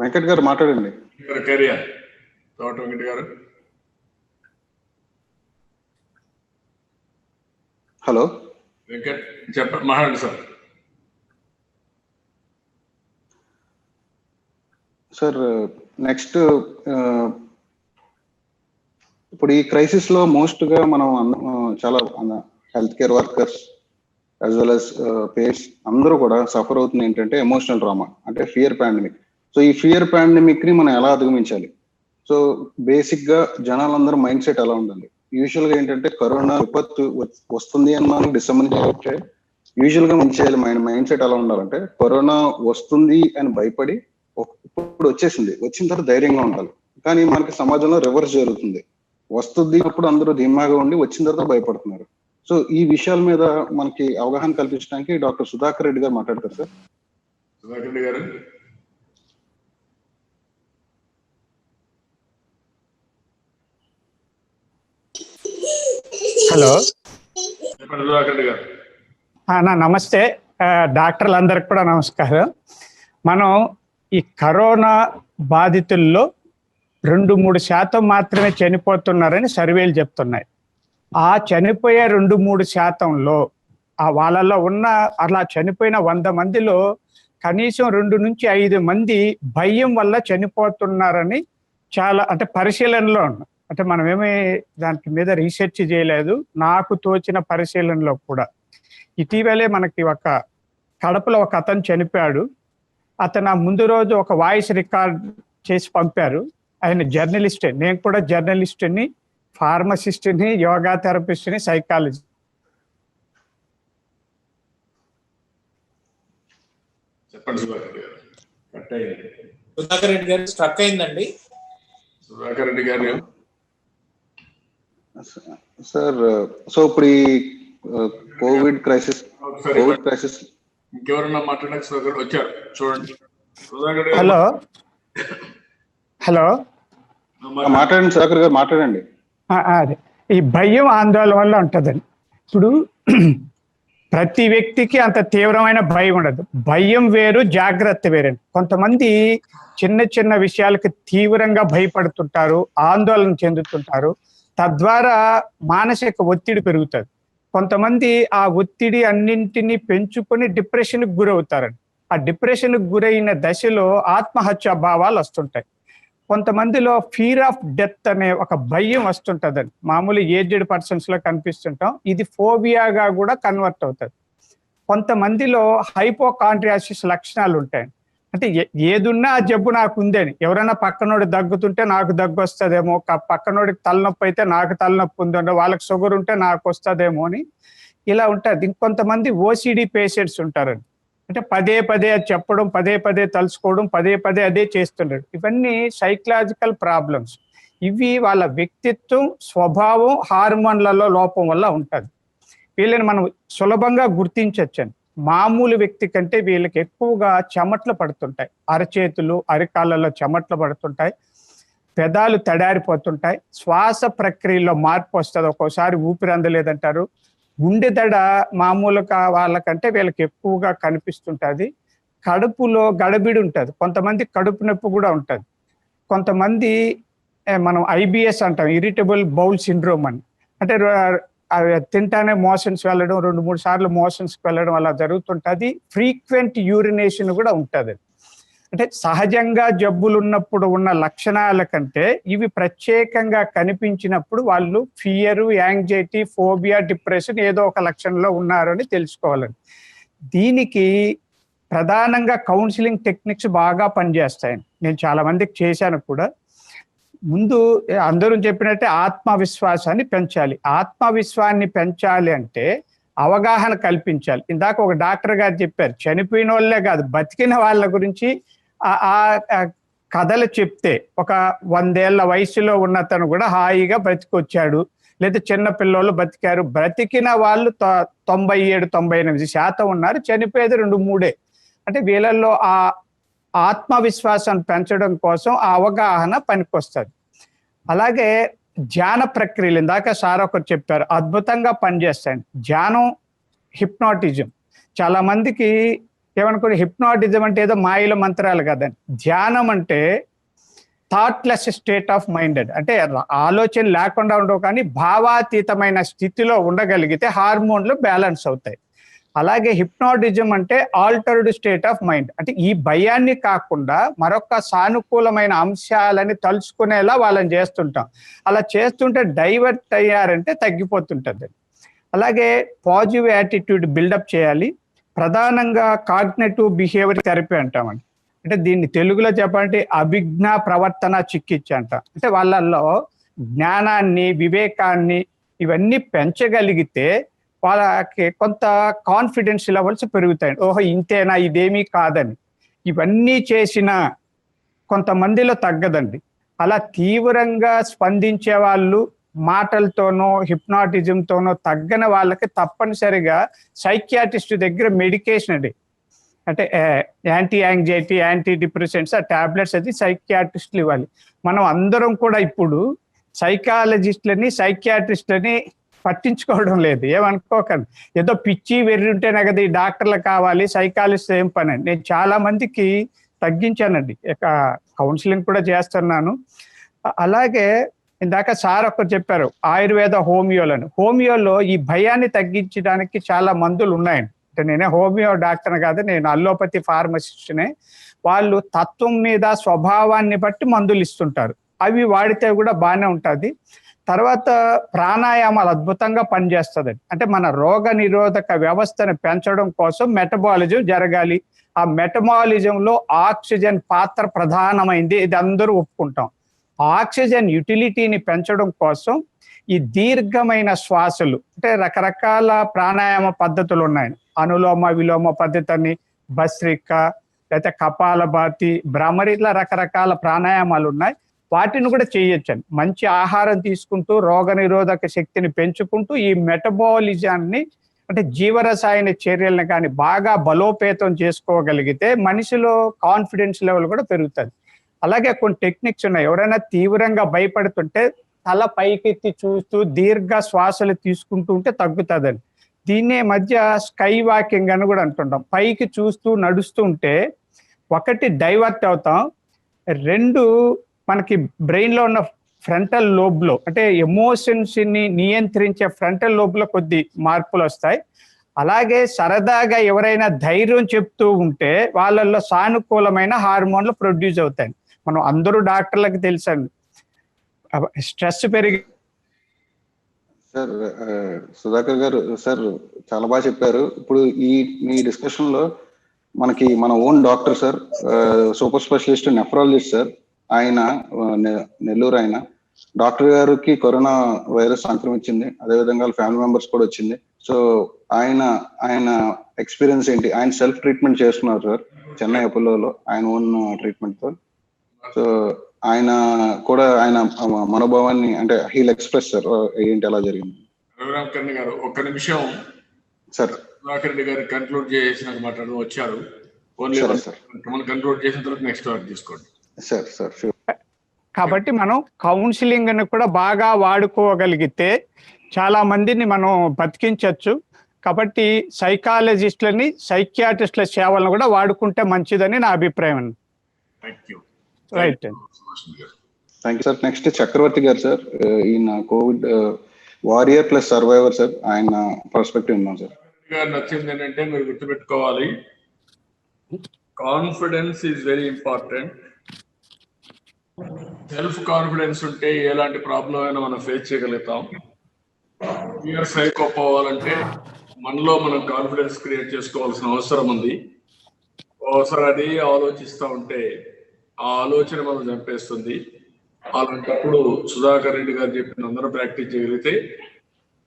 వెంకట్ గారు మాట్లాడండి. తోట వెంకట్ గారు. హలో వెంకట్ చెప్పండి, మాట్లాడండి సార్. సార్ నెక్స్ట్ ఇప్పుడు ఈ క్రైసిస్ లో మోస్ట్ గా మనం చాలా health care workers as well as patients అందరూ కూడా సఫర్ అవుతుంది ఏంటంటే ఎమోషనల్ ట్రామా, అంటే ఫియర్ పాండమిక్. సో ఈ ఫియర్ పాండమిక్ ని మనం ఎలా అధిగమించాలి? సో బేసిక్ గా జనాలందరూ మైండ్ సెట్ ఎలా ఉండాలి? యూజువల్ గా ఏంటంటే కరోనా విపత్తు వస్తుంది అని మనం డిసెంబర్ చెప్తే యూజువల్ గా మనం చేయాలి మైండ్ సెట్ ఎలా ఉండాలంటే కరోనా వస్తుంది అని భయపడి ఇప్పుడు వచ్చేసింది, వచ్చిన తర్వాత ధైర్యంగా ఉండాలి. కానీ మనకి సమాజంలో రివర్స్ జరుగుతుంది. వస్తుంది అప్పుడు అందరూ ధీమాగా ఉండి వచ్చిన తర్వాత భయపడుతున్నారు. సో ఈ విషయాల మీద మనకి అవగాహన కల్పించడానికి డాక్టర్ సుధాకర్ రెడ్డి గారు మాట్లాడతారు సార్. సుధాకర్ రెడ్డి గారు. హలో చెప్పండి సుధాకర్ రెడ్డి గారు. నమస్తే డాక్టర్లందరికి కూడా నమస్కారం. మనం ఈ కరోనా బాధితుల్లో 2-3% మాత్రమే చనిపోతున్నారని సర్వేలు చెప్తున్నాయి. ఆ చనిపోయే 2-3%లో వాళ్ళలో ఉన్న అలా చనిపోయిన 100 మందిలో కనీసం 2 నుంచి 5 మంది భయం వల్ల చనిపోతున్నారని చాలా అంటే పరిశీలనలో ఉన్నాం. అంటే మనమేమీ దాని మీద రీసెర్చ్ చేయలేదు. నాకు తోచిన పరిశీలనలో కూడా ఇటీవలే మనకి ఒక కడపలో ఒక అతను చనిపోయాడు. అతను ఆ ముందు రోజు ఒక వాయిస్ రికార్డ్ చేసి పంపారు. ఆయన జర్నలిస్టే, నేను కూడా జర్నలిస్ట్ని, ఫార్మసిస్ట్ని, యోగా థెరపిస్ట్ని, సైకాలజీ. చెప్పండి సుధాకర్ గారు. కట్ అయింది. సుధాకర్ రెడ్డి గారు స్ట్రక్ అయిందండి. సుధాకర్ రెడ్డి గారు సార్. సో ఇప్పుడు ఈ కోవిడ్ క్రైసిస్ ఇంకెవరన్నా మాట్లాడడానికి సుధాకర్ వచ్చారు చూడండి. సుధాకర్ హలో హలో మాట్లాడండి సుధాకర్ గారు, మాట్లాడండి. అదే ఈ భయం ఆందోళన వల్ల ఉంటుందండి. ఇప్పుడు ప్రతి వ్యక్తికి అంత తీవ్రమైన భయం ఉండదు. భయం వేరు, జాగ్రత్త వేరండి. కొంతమంది చిన్న చిన్న విషయాలకి తీవ్రంగా భయపడుతుంటారు, ఆందోళన చెందుతుంటారు. తద్వారా మానసిక ఒత్తిడి పెరుగుతుంది. కొంతమంది ఆ ఒత్తిడి అన్నింటినీ పెంచుకొని డిప్రెషన్కి గురవుతారండి. ఆ డిప్రెషన్కి గురైన దశలో ఆత్మహత్యా భావాలు వస్తుంటాయి. కొంతమందిలో ఫియర్ ఆఫ్ డెత్ అనే ఒక భయం వస్తుంటదండి. మామూలు ఏజ్డ్ పర్సన్స్ లో కనిపిస్తుంటాం. ఇది ఫోబియాగా కూడా కన్వర్ట్ అవుతుంది. కొంతమందిలో హైపోకాండ్రియాసిస్ లక్షణాలు ఉంటాయి. అంటే ఏదున్నా ఆ జబ్బు నాకు ఉందని, ఎవరైనా పక్కనోడి దగ్గుతుంటే నాకు దగ్గు వస్తుందేమో, పక్కనోడికి తలనొప్పి అయితే నాకు తలనొప్పి ఉందో, వాళ్ళకి షుగర్ ఉంటే నాకు వస్తుందేమో అని ఇలా ఉంటుంది. ఇంకొంతమంది ఓసిడి పేషెంట్స్ ఉంటారండి. అంటే పదే పదే అది చెప్పడం, పదే పదే తలుచుకోవడం, పదే పదే అదే చేస్తుండడు. ఇవన్నీ సైకలాజికల్ ప్రాబ్లమ్స్. ఇవి వాళ్ళ వ్యక్తిత్వం, స్వభావం, హార్మోన్లలో లోపం వల్ల ఉంటుంది. వీళ్ళని మనం సులభంగా గుర్తించవచ్చండి. మామూలు వ్యక్తి కంటే వీళ్ళకి ఎక్కువగా చెమట్లు పడుతుంటాయి. అరచేతులు, అరికాళ్ళలో చెమట్లు పడుతుంటాయి, పెదాలు తడారిపోతుంటాయి, శ్వాస ప్రక్రియలో మార్పు వస్తుంది. ఒక్కోసారి ఊపిరి అందలేదంటారు. గుండె దడ మామూలుగా వాళ్ళకంటే వీళ్ళకి ఎక్కువగా కనిపిస్తుంటుంది. కడుపులో గడబిడి ఉంటుంది. కొంతమంది కడుపు నొప్పి కూడా ఉంటుంది. కొంతమంది మనం IBS అంటాం, ఇరిటబుల్ బౌల్ సిండ్రోమ్ అని. అంటే అవి తింటానే మోషన్స్ వెళ్ళడం, 2-3 సార్లు మోషన్స్కి వెళ్ళడం అలా జరుగుతుంటుంది. ఫ్రీక్వెంట్ యూరినేషన్ కూడా ఉంటుంది. అంటే సహజంగా జబ్బులు ఉన్నప్పుడు ఉన్న లక్షణాల కంటే ఇవి ప్రత్యేకంగా కనిపించినప్పుడు వాళ్ళు ఫియర్, యాంగ్జైటీ, ఫోబియా, డిప్రెషన్ ఏదో ఒక లక్షణంలో ఉన్నారని తెలుసుకోవాలండి. దీనికి ప్రధానంగా కౌన్సిలింగ్ టెక్నిక్స్ బాగా పనిచేస్తాయండి. నేను చాలా మందికి చేశాను కూడా. ముందు అందరూ చెప్పినట్టే ఆత్మవిశ్వాసాన్ని పెంచాలి. ఆత్మవిశ్వాసాన్ని పెంచాలి అంటే అవగాహన కల్పించాలి. ఇందాక ఒక డాక్టర్ గారు చెప్పారు, చనిపోయిన వాళ్ళే కాదు బతికిన వాళ్ళ గురించి ఆ కథలు చెప్తే, ఒక 100 ఏళ్ల వయసులో ఉన్నతను కూడా హాయిగా బ్రతికొచ్చాడు, లేదా చిన్న పిల్లలు బతికారు. బ్రతికిన వాళ్ళు 97-98% ఉన్నారు, చనిపోయేది 2-3. అంటే వీళ్ళల్లో ఆ ఆత్మవిశ్వాసాన్ని పెంచడం కోసం ఆ అవగాహన పనికొస్తుంది. అలాగే ధ్యాన ప్రక్రియలు ఇందాక సార్ ఒకరు చెప్పారు, అద్భుతంగా పనిచేస్తాయండి. ధ్యానం, హిప్నాటిజం. చాలా మందికి ఏమనుకోండి, హిప్నాటిజం అంటే ఏదో మాయల మంత్రాలు కదండి. ధ్యానం అంటే థాట్లెస్ స్టేట్ ఆఫ్ మైండెడ్, అంటే ఆలోచన లేకుండా ఉండవు, కానీ భావాతీతమైన స్థితిలో ఉండగలిగితే హార్మోన్లు బ్యాలెన్స్ అవుతాయి. అలాగే హిప్నాటిజం అంటే ఆల్టర్డ్ స్టేట్ ఆఫ్ మైండ్, అంటే ఈ భయాన్ని కాకుండా మరొక సానుకూలమైన అంశాలని తలుచుకునేలా వాళ్ళని చేస్తుంటాం. అలా చేస్తుంటే డైవర్ట్ అయ్యారంటే తగ్గిపోతుంటుంది. అలాగే పాజిటివ్ యాటిట్యూడ్ బిల్డప్ చేయాలి. ప్రధానంగా కాగ్నిటివ్ బిహేవియర్ థెరపీ అంటామండి. అంటే దీన్ని తెలుగులో చెప్పాలంటే అభిజ్ఞా ప్రవర్తన చికిత్స అంట. అంటే వాళ్ళల్లో జ్ఞానాన్ని, వివేకాన్ని ఇవన్నీ పెంచగలిగితే వాళ్ళకి కొంత కాన్ఫిడెన్స్ లెవెల్స్ పెరుగుతాయి. ఓహో ఇంతేనా, ఇదేమీ కాదని. ఇవన్నీ చేసినా కొంతమందిలో తగ్గదండి. అలా తీవ్రంగా స్పందించే వాళ్ళు మాటలతోనో హిప్నాటిజంతోనో తగ్గని వాళ్ళకి తప్పనిసరిగా సైకియాట్రిస్ట్ దగ్గర మెడికేషన్ అండి, అంటే యాంటీ యాంగ్జైటీ, యాంటీ డిప్రెసెంట్స్, ఆ టాబ్లెట్స్ అది సైకియాట్రిస్టులు ఇవ్వాలి. మనం అందరం కూడా ఇప్పుడు సైకాలజిస్టులని, సైకియాట్రిస్టులని పట్టించుకోవడం లేదు. ఏమనుకోకండి, ఏదో పిచ్చి వెర్రి ఉంటేనే కదా ఈ డాక్టర్లు కావాలి, సైకాలజిస్ట్ ఏం పని అండి. నేను చాలా మందికి తగ్గించానండి, కౌన్సిలింగ్ కూడా చేస్తున్నాను. అలాగే ఇందాక సార్ ఒకరు చెప్పారు ఆయుర్వేద, హోమియోలను. హోమియోలో ఈ భయాన్ని తగ్గించడానికి చాలా మందులు ఉన్నాయండి. అంటే నేనే హోమియో డాక్టర్ని కాదు, నేను అల్లోపతి ఫార్మసిస్ట్నే. వాళ్ళు తత్వం మీద, స్వభావాన్ని బట్టి మందులు ఇస్తుంటారు. అవి వాడితే కూడా బాగానే ఉంటుంది. తర్వాత ప్రాణాయామాలు అద్భుతంగా పనిచేస్తుంది. అంటే మన రోగ నిరోధక వ్యవస్థను పెంచడం కోసం మెటబాలిజం జరగాలి. ఆ మెటబాలిజంలో ఆక్సిజన్ పాత్ర ప్రధానమైంది, ఇది అందరూ ఒప్పుకుంటాం. ఆక్సిజన్ యుటిలిటీని పెంచడం కోసం ఈ దీర్ఘమైన శ్వాసలు, అంటే రకరకాల ప్రాణాయామ పద్ధతులు ఉన్నాయి. అనులోమ విలోమ పద్ధతి అని, భస్రిక, లేకపోతే కపాలభాతి, భ్రమరి, ఇట్లా రకరకాల ప్రాణాయామాలు ఉన్నాయి. వాటిని కూడా చేయొచ్చండి. మంచి ఆహారం తీసుకుంటూ రోగ నిరోధక శక్తిని పెంచుకుంటూ ఈ మెటబాలిజాన్ని, అంటే జీవరసాయన చర్యలను కానీ బాగా బలోపేతం చేసుకోగలిగితే మనిషిలో కాన్ఫిడెన్స్ లెవెల్ కూడా పెరుగుతుంది. అలాగే కొన్ని టెక్నిక్స్ ఉన్నాయి. ఎవరైనా తీవ్రంగా భయపడుతుంటే తల పైకెత్తి చూస్తూ దీర్ఘ శ్వాసలు తీసుకుంటూ ఉంటే తగ్గుతుందండి. దీన్నే మధ్య స్కై వాకింగ్ అని కూడా అంటుంటాం. పైకి చూస్తూ నడుస్తూ ఉంటే ఒకటి డైవర్ట్ అవుతాం, 2 మనకి బ్రెయిన్లో ఉన్న ఫ్రంటల్ లోబ్లో అంటే ఎమోషన్స్ ని నియంత్రించే ఫ్రంటల్ లోబ్లో కొద్ది మార్పులు వస్తాయి. అలాగే సరదాగా ఎవరైనా ధైర్యం చెప్తూ ఉంటే వాళ్ళల్లో సానుకూలమైన హార్మోన్లు ప్రొడ్యూస్ అవుతాయి. మనం అందరూ డాక్టర్లకు తెలుసండి, స్ట్రెస్ పెరిగి. సార్ సుధాకర్ గారు సార్ చాలా బాగా చెప్పారు. ఇప్పుడు మీ డిస్కషన్ లో మనకి మన own doctor sir, super specialist nephrologist sir, ఆయన నెల్లూరు ఆయన డాక్టర్ గారికి కరోనా వైరస్ సంక్రమించింది, అదేవిధంగా ఫ్యామిలీ మెంబర్స్ కూడా వచ్చింది. సో ఆయన ఎక్స్పీరియన్స్ ఏంటి? ఆయన సెల్ఫ్ ట్రీట్మెంట్ చేస్తున్నారు సార్ చెన్నై అపోలోలో ఆయన ఓన్ ట్రీట్మెంట్ తో. సో ఆయన కూడా ఆయన మనోభావాన్ని అంటే హీల్ ఎక్స్ప్రెస్ సార్ ఏంటి ఎలా జరిగింది. రఘురామకరణ్ గారు ఒక్క నిమిషం సార్. సుధాకర్ రెడ్డి గారు కన్క్లూడ్ చేసినాక మాట్లాడడం వచ్చారు. ఓన్లీ కన్క్లూడ్ చేసిన తర్వాత నెక్స్ట్ వారు తీసుకోండి సార్. సార్ కాబట్టి మనం కౌన్సిలింగ్ ని కూడా బాగా వాడుకోగలిగితే చాలా మందిని మనం బతికించవచ్చు. కాబట్టి సైకాలజిస్టులని, సైకియాట్రిస్టుల సేవలను కూడా వాడుకుంటే మంచిదని నా అభిప్రాయం అండి. Right, thank you sir. Next Chakravarthy garu sir, ఈయన covid warrior plus survivor sir, ఆయన పర్స్పెక్టివ్ ఉన్నాం సార్. నచ్చింది ఏంటంటే మీరు గుర్తుపెట్టుకోవాలి, confidence is very important. Self confidence ఉంటే ఎలాంటి ప్రాబ్లం అయినా మనం ఫేస్ చేయగలుగుతాం. ఫియర్ సైకో పోవాలంటే మనలో మనం కాన్ఫిడెన్స్ క్రియేట్ చేసుకోవాల్సిన అవసరం ఉంది. ఒకసారి అది ఆలోచిస్తూ ఉంటే ఆ ఆలోచన మనం చంపేస్తుంది. అలాంటప్పుడు సుధాకర్ రెడ్డి గారు చెప్పిన అందరూ ప్రాక్టీస్ చేయగలిగితే,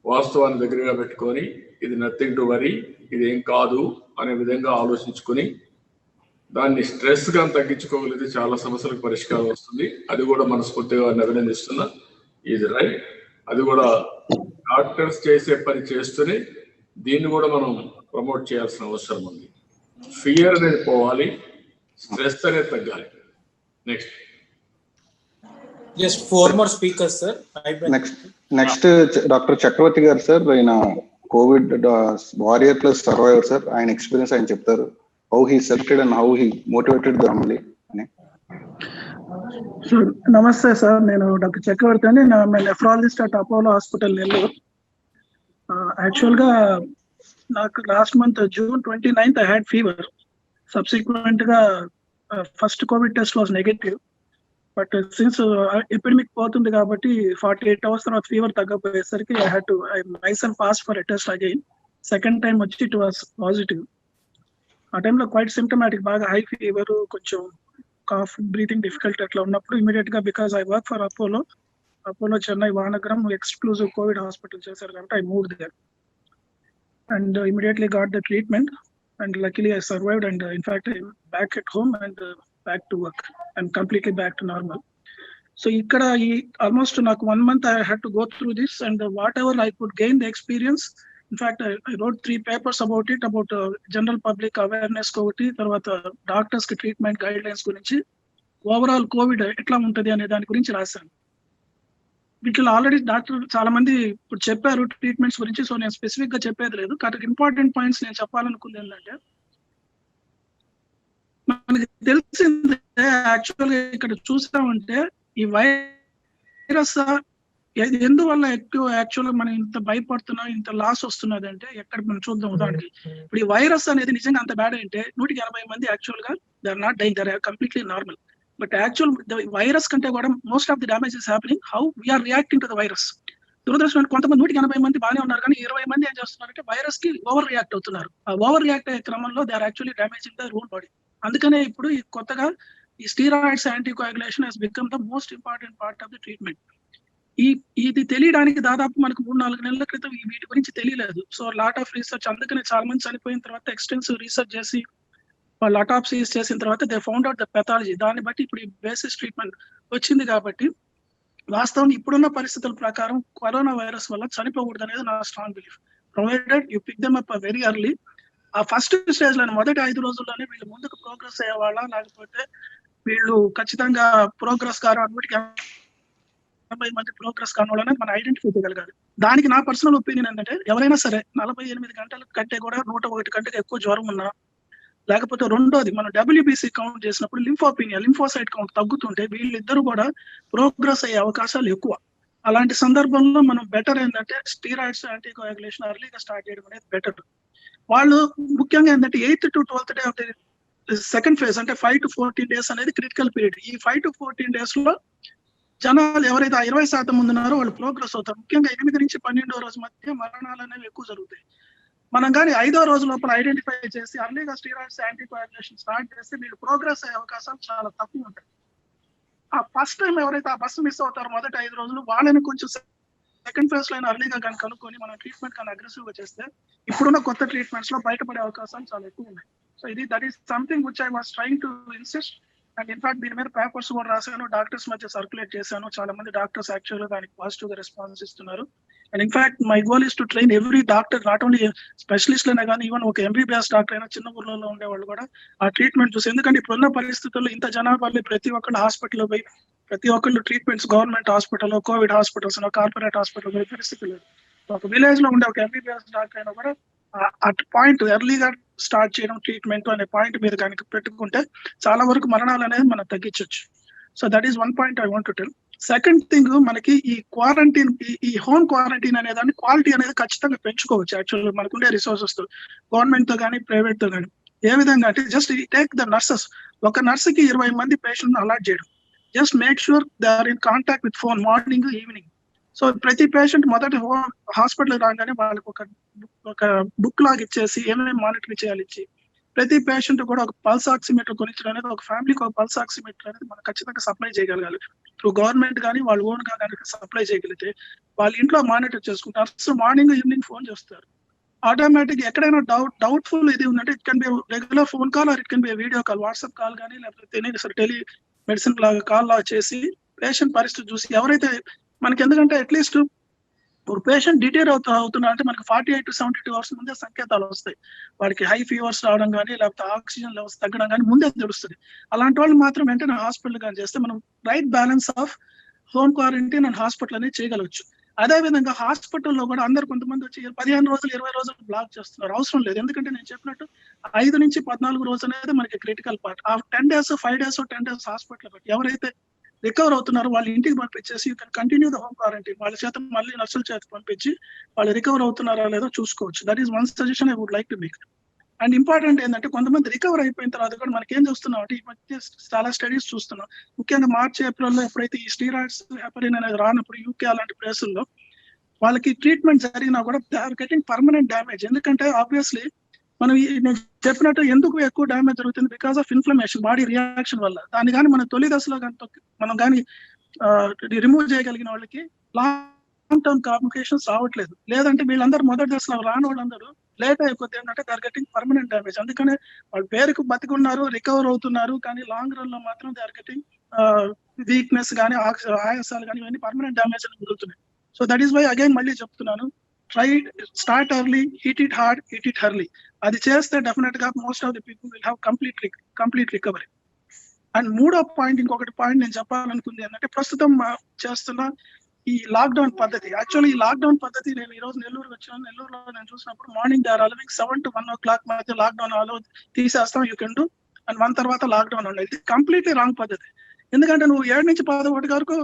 వాస్తవాన్ని దగ్గరగా పెట్టుకొని ఇది నథింగ్ టు వరీ, ఇది ఏం కాదు అనే విధంగా ఆలోచించుకొని దాన్ని స్ట్రెస్ గా తగ్గించుకోగలిగితే చాలా సమస్యలకు పరిష్కారం వస్తుంది. అది కూడా మనస్ఫూర్తిగా అభినందిస్తున్నా. ఇది రైట్. అది కూడా డాక్టర్స్ చేసే పని చేస్తూనే దీన్ని కూడా మనం ప్రమోట్ చేయాల్సిన అవసరం ఉంది. ఫియర్ అనేది పోవాలి, స్ట్రెస్ అనేది తగ్గాలి. Next just 4 more speakers sir. Next doctor Chakravarthy garu sir, ఆయన covid warrior plus survivor sir. ఆయన ఎక్స్పీరియన్స్ ఆయన చెప్తారు. How he selected and how he motivated the family అని. నమస్తే సార్, నేను డాక్టర్ చక్రవర్తి అని, nephrologist at Apollo hospital Nellore. Actual గా నాకు last month June 29th I had fever. Subsequent గా first covid test was negative. But since epidemic పోతుంది కాబట్టి 48 hours తర్వాత ఫీవర్ తగ్గపోయేసరికి I myself asked for a test again. Second time వచ్చి it was positive. ఆ టైంలో క్వైట్ సిమ్టమాటిక్, బాగా high fever, కొంచెం కాఫ్, బ్రీతింగ్ డిఫికల్ట్ అట్లా ఉన్నప్పుడు ఇమీడియట్ గా, because I work for Apollo Chennai Vanagaram exclusive covid hospital చేశారు కాబట్టి I moved there and immediately got the treatment and luckily I survived and in fact I back at home and back to work and completely back to normal. So ikkada almost నాకు 1 month I had to go through this and whatever I could gain the experience. In fact, I wrote 3 papers about it, about general public awareness ఒకటి, తర్వాత doctors కి treatment guide lines గురించి, overall Covid ఎట్లా ఉంటది అనే దాని గురించి రాశాను. వీటిలో ఆల్రెడీ డాక్టర్ చాలా మంది ఇప్పుడు చెప్పారు ట్రీట్మెంట్స్ గురించి. సో నేను స్పెసిఫిక్ గా చెప్పేది లేదు. కాబట్టి ఇంపార్టెంట్ పాయింట్స్ నేను చెప్పాలనుకుంది ఏంటంటే, మనకి తెలిసిందే యాక్చువల్ గా ఇక్కడ చూసామంటే ఈ వైరస్ ఎందువల్ల ఎక్కువ యాక్చువల్ గా మనం ఇంత భయపడుతున్నాం, ఇంత లాస్ వస్తున్నది అంటే ఎక్కడ మనం చూద్దాం. ఉదాహరణకి ఇప్పుడు ఈ వైరస్ అనేది నిజంగా అంత బ్యాడ్ అంటే 180 మంది యాక్చువల్ గా they are not dying, they are completely normal. But actual virus కంటే కూడా most of the damage is happening how we are reacting to the virus. దురదృష్టం కొంతమంది 180 మంది బాగానే ఉన్నారు, కానీ 20 మంది ఏం చేస్తున్నారంటే వైరస్ కి ఓవర్ రియాక్ట్ అవుతున్నారు. ఆ ఓవర్ రియాక్ట్ అయ్యే క్రమంలో they are actually damaging the own body. అందుకనే ఇప్పుడు ఈ కొత్తగా ఈ steroids anticoagulation has become the most important part of the treatment. ఇది తెలియడానికి దాదాపు మనకు 3-4 నెలల క్రితం వీటి గురించి తెలియలేదు. సో లాట్ ఆఫ్ రీసెర్చ్, అందుకనే చాలా మంది చనిపోయిన తర్వాత ఎక్స్టెన్సివ్ రీసెర్చ్ చేసి వాళ్ళు అటాప్సీస్ చేసిన తర్వాత they found out the pathology. దాన్ని బట్టి ఇప్పుడు ఈ బేసిస్ ట్రీట్మెంట్ వచ్చింది. కాబట్టి వాస్తవం ఇప్పుడున్న పరిస్థితుల ప్రకారం కరోనా వైరస్ వల్ల చనిపోకూడదు అనేది నా strong belief. Provided you pick them up very early. ఆ ఫస్ట్ స్టేజ్ లోనే మొదటి 5 రోజుల్లోనే వీళ్ళు ముందుకు ప్రోగ్రెస్ అయ్యేవాళ్ళ, లేకపోతే వీళ్ళు ఖచ్చితంగా ప్రోగ్రెస్ కారు 180 మంది ప్రోగ్రెస్ కాని మనం ఐడెంటిఫై చేయగలగాలి. దానికి నా పర్సనల్ ఒపీనియన్ ఏంటంటే, ఎవరైనా సరే 48 గంటల కంటే కూడా 101 గంటలకు ఎక్కువ జ్వరం ఉన్నా, లేకపోతే రెండోది మనం డబ్ల్యూబీసీ కౌంట్ చేసినప్పుడు లింఫోసైట్ కౌంట్ తగ్గుతుంటే వీళ్ళిద్దరూ కూడా ప్రోగ్రెస్ అయ్యే అవకాశాలు ఎక్కువ. అలాంటి సందర్భంలో మనం బెటర్ ఏంటంటే స్టీరాయిడ్స్ యాంటీకోయాగులేషన్ అర్లీగా స్టార్ట్ చేయడం అనేది బెటర్. వాళ్ళు ముఖ్యంగా ఏంటంటే 8th to 12th day of the second phase అంటే 5 to 14 days అనేది క్రిటికల్ పీరియడ్. ఈ 5 to 14 days లో జనాలు ఎవరైతే 20% ఉన్నారో వాళ్ళు ప్రోగ్రెస్ అవుతారు. ముఖ్యంగా 8 నుంచి 12వ రోజు మధ్య మరణాలు అనేవి ఎక్కువ జరుగుతాయి. మనం కానీ 5వ రోజు లోపల ఐడెంటిఫై చేసి అర్లీగా స్టీరాయిడ్స్ యాంటీకోయాగులేషన్ స్టార్ట్ చేస్తే వీళ్ళు ప్రోగ్రెస్ అయ్యే అవకాశాలు చాలా తక్కువ ఉంటాయి. ఆ ఫస్ట్ టైం ఎవరైతే ఆ బస్సు మిస్ అవుతారో మొదటి 5 రోజులు వాళ్ళని కొంచెం సెకండ్ ఫేజ్ లో అర్లీగా కానీ కనుక్కొని మనం ట్రీట్మెంట్ కానీ అగ్రెసివ్ గా చేస్తే ఇప్పుడున్న కొత్త ట్రీట్మెంట్స్ లో బయటపడే అవకాశాలు చాలా ఎక్కువ ఉన్నాయి. సో ఇది that is something which I was trying to insist. And in fact దీని మీద పేపర్స్ కూడా రాశాను, డాక్టర్స్ మధ్య సర్క్యులేట్ చేశాను. చాలా మంది డాక్టర్స్ యాక్చువల్ గా దానికి పాజిటివ్ గా రెస్పాన్స్ ఇస్తున్నారు. And in fact my goal is to train every doctor, not only specialist అయినా కానీ ఈవెన్ ఒక ఎంబీబీఎస్ డాక్టర్ అయినా చిన్న ఊర్లలో ఉండే వాళ్ళు కూడా ఆ ట్రీట్మెంట్ చూసి, ఎందుకంటే ఇప్పుడున్న పరిస్థితుల్లో ఇంత జనాభాలో ప్రతి ఒక్కళ్ళు హాస్పిటల్లో పోయి ప్రతి ఒక్కళ్ళు ట్రీట్మెంట్స్ గవర్నమెంట్ హాస్పిటల్లో, కోవిడ్ హాస్పిటల్స్, కార్పొరేట్ హాస్పిటల్ పోయే పరిస్థితి లేదు. ఒక విలేజ్ లో ఉండే ఒక ఎంబీబీఎస్ డాక్టర్ అయినా కూడా అట్ పాయింట్ ఎర్లీగా స్టార్ట్ చేయడం ట్రీట్మెంట్ అనే పాయింట్ మీరు కనుక పెట్టుకుంటే చాలా వరకు మరణాలు అనేది మనం తగ్గించవచ్చు. So that is one point I want to tell. Second thing, మనకి ఈ క్వారంటైన్, ఈ హోమ్ క్వారంటైన్ అనే దాన్ని క్వాలిటీ అనేది ఖచ్చితంగా పెంచుకోవచ్చు. యాక్చువల్గా మనకుండే రిసోర్సెస్ తో, గవర్నమెంట్ తో కానీ ప్రైవేట్ తో కానీ. ఏ విధంగా అంటే జస్ట్ టేక్ ద నర్సెస్, ఒక నర్సుకి 20 మంది పేషెంట్ అలాట్ చేయడం. Just make sure they are in contact with phone morning evening. So ప్రతి పేషెంట్ మొదటి హాస్పిటల్ రాగానే వాళ్ళకి ఒక బుక్ లాగా ఇచ్చేసి ఏమేమి మానిటర్ చేయాలి ఇచ్చి, ప్రతి పేషెంట్ కూడా ఒక పల్స్ ఆక్సిమీటర్ కొనిచ్చడం అనేది, ఒక ఫ్యామిలీకి ఒక పల్స్ ఆక్సిమీటర్ అనేది మనం ఖచ్చితంగా సప్లై చేయగలగాలి. త్రూ గవర్నమెంట్ కానీ వాళ్ళు ఓన్ గా కనుక సప్లై చేయగలిగితే వాళ్ళ ఇంట్లో మానిటర్ చేసుకుంటారు. సో మార్నింగ్ ఈవినింగ్ ఫోన్ చేస్తారు. ఆటోమేటిక్ ఎక్కడైనా డౌట్ఫుల్ ఇది ఉందంటే it can be regular phone call or it can be video call, WhatsApp call కానీ లేకపోతే టెలి మెడిసిన్ లాగా కాల్ లాగా చేసి పేషెంట్ పరిస్థితి చూసి, ఎవరైతే మనకి, ఎందుకంటే అట్లీస్ట్ ఒక పేషెంట్ డిటైర్ అవుతున్నా అంటే మనకి 48 to 72 hours ముందే సంకేతాలు వస్తాయి. వాడికి హై ఫీవర్స్ రావడం కానీ లేకపోతే ఆక్సిజన్ లెవెల్స్ తగ్గడం కానీ ముందే తెలుస్తుంది. అలాంటి వాళ్ళు మాత్రం వెంటనే హాస్పిటల్ కానీ చేస్తే మనం right balance of home quarantine and hospital అనేది చేయగలవచ్చు. అదే విధంగా హాస్పిటల్లో కూడా అందరు కొంతమంది వచ్చి 15 రోజులు 20 రోజులు బ్లాక్ చేస్తున్నారు. అవసరం లేదు. ఎందుకంటే నేను చెప్పినట్టు 5 నుంచి 14 రోజులు అనేది మనకి క్రిటికల్ పార్ట్. ఆ 10 days 5 days 10 days హాస్పిటల్ పెట్టి ఎవరైతే రికవర్ అవుతున్నారు వాళ్ళ ఇంటికి పంపించేసి you can continue the home quarantine. వాళ్ళ చేత మళ్ళీ నర్సుల చేత పంపించి వాళ్ళు రికవర్ అవుతున్నారా లేదో చూసుకోవచ్చు. That is one suggestion I would like to make. And important ఏంటంటే కొంతమంది రికవర్ అయిపోయిన తర్వాత కూడా మనకి ఏం చూస్తున్నాం అంటే ఈ మధ్య చాలా స్టడీస్ చూస్తున్నాం. ముఖ్యంగా మార్చి ఏప్రిల్లో ఎప్పుడైతే ఈ స్టీరాయిడ్స్ హెపరిన్ అనేది రానప్పుడు యూకే అలాంటి ప్లేసుల్లో వాళ్ళకి ట్రీట్మెంట్ జరిగినా కూడా they are getting permanent damage. ఎందుకంటే ఆబ్వియస్లీ మనం నేను చెప్పినట్టు ఎందుకు ఎక్కువ డ్యామేజ్ జరుగుతుంది, because of inflammation, body reaction వల్ల. దాన్ని కానీ మనం తొలి దశలో మనం కానీ రిమూవ్ చేయగలిగిన వాళ్ళకి లాంగ్ టర్మ్ కాంప్లికేషన్స్ రావట్లేదు. లేదంటే వీళ్ళందరూ మొదటి దశలో రాని వాళ్ళందరూ లేట్ అయిపోతే ఏంటంటే they are getting permanent damage. అందుకనే వాళ్ళు పేరుకు బతికున్నారు, రికవర్ అవుతున్నారు, కానీ లాంగ్ రన్ లో మాత్రం దే ఆర్ గెటింగ్ వీక్నెస్ కానీ ఆయాసాలు కానీ ఇవన్నీ పర్మనెంట్ డ్యామేజ్ అని జరుగుతున్నాయి. So that is why again మళ్ళీ చెప్తున్నాను, try start early, hit it hard, hit it early. అది చేస్తే డెఫినెట్ గా most of the people will have complete recovery. And మూడో పాయింట్, ఇంకొకటి పాయింట్ నేను చెప్పాలనుకుంది ఏంటంటే ప్రస్తుతం చేస్తున్న ఈ లాక్డౌన్ పద్ధతి. యాక్చువల్లీ ఈ లాక్డౌన్ పద్ధతి నేను ఈ రోజు నెల్లూరు వచ్చాను. నెల్లూరులో నేను చూసినప్పుడు morning they are allowing 7 to 1 o'clock మధ్య లాక్డౌన్ తీసేస్తాం, యూ కెన్ డూ, అండ్ 1 తర్వాత లాక్డౌన్ ఉండేది. ఇది కంప్లీట్లీ రాంగ్ పద్ధతి. ఎందుకంటే నువ్వు 7 నుంచి 11 వరకు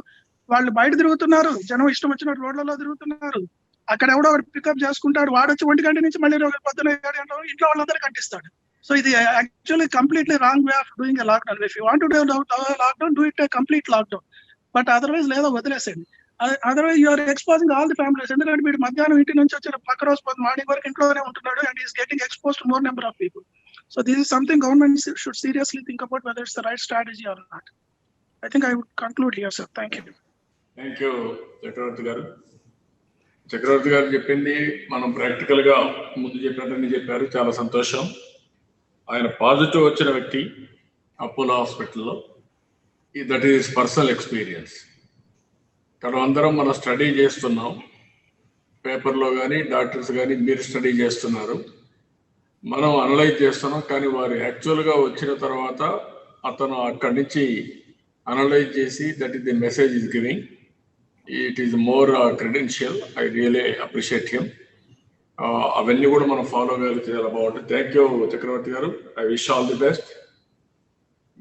వాళ్ళు బయట తిరుగుతున్నారు, జనం ఇష్టం వచ్చినట్టు రోడ్లలో తిరుగుతున్నారు. అక్కడ ఎవడో ఒకటి పికప్ చేసుకుంటాడు, వాడు వచ్చి 1 గంట నుంచి మళ్ళీ 17 గంటలు ఇంట్లో వాళ్ళందరికీ కట్టిస్తాడు. సో ఇది actually completely wrong way of doing a lockdown. If you want to do lockdown, do it a complete lockdown. But otherwise లేదా వదిలేసేయండి. Otherwise you're exposing all the families. ఎందుకంటే వీడు మధ్యాహ్నం ఇంటి నుంచి వచ్చిన పక్క రోజు మార్నింగ్ వరకు ఇంట్లోనే ఉంటున్నాడు and is getting exposed to more number of people. So this is something government should seriously think about whether it's the right strategy or not. I think I would conclude here sir. Thank you. Thank you Chakravarthy garu. Chakravarthy గారు చెప్పింది మనం practical గా ముందు చెప్పినట్టు చెప్పారు, చాలా సంతోషం. ఆయన పాజిటివ్ వచ్చిన వ్యక్తి అపోలో హాస్పిటల్లో, దట్ ఈస్ పర్సనల్ ఎక్స్పీరియన్స్. మనం అందరం మనం స్టడీ చేస్తున్నాం, పేపర్లో కానీ డాక్టర్స్ కానీ మీరు స్టడీ చేస్తున్నారు, మనం అనలైజ్ చేస్తున్నాం. కానీ వారు యాక్చువల్గా వచ్చిన తర్వాత అతను అక్కడి నుంచి అనలైజ్ చేసి that is the message is giving. It is more credential. I really appreciate him. అవన్నీ కూడా మనం ఫాలో కలిగితే చాలా బాగుంటుంది. Thank you Chakravarthy garu. I wish all the best.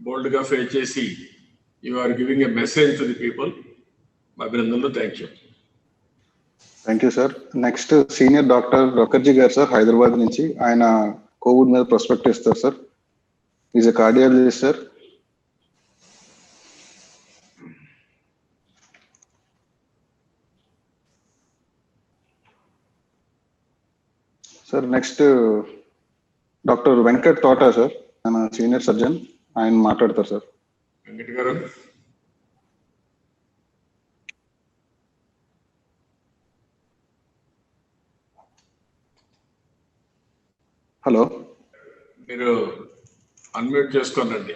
బోల్డ్గా ఫేస్ చేసి you are giving a message to the people. అభినందనలు. Thank you. Thank you sir. Next senior doctor రకర్జీ గారు సార్, హైదరాబాద్ నుంచి. ఆయన కోవిడ్ మీద ప్రాస్పెక్ట్ ఇస్తారు sir. Is a cardiologist sir. Sir next doctor Venkat Thota sir, ఆయన senior surgeon. ఆయన మాట్లాడతారు సార్. వెంకట్ గారు. హలో, మీరు అన్మ్యూట్ చేసుకోనండి.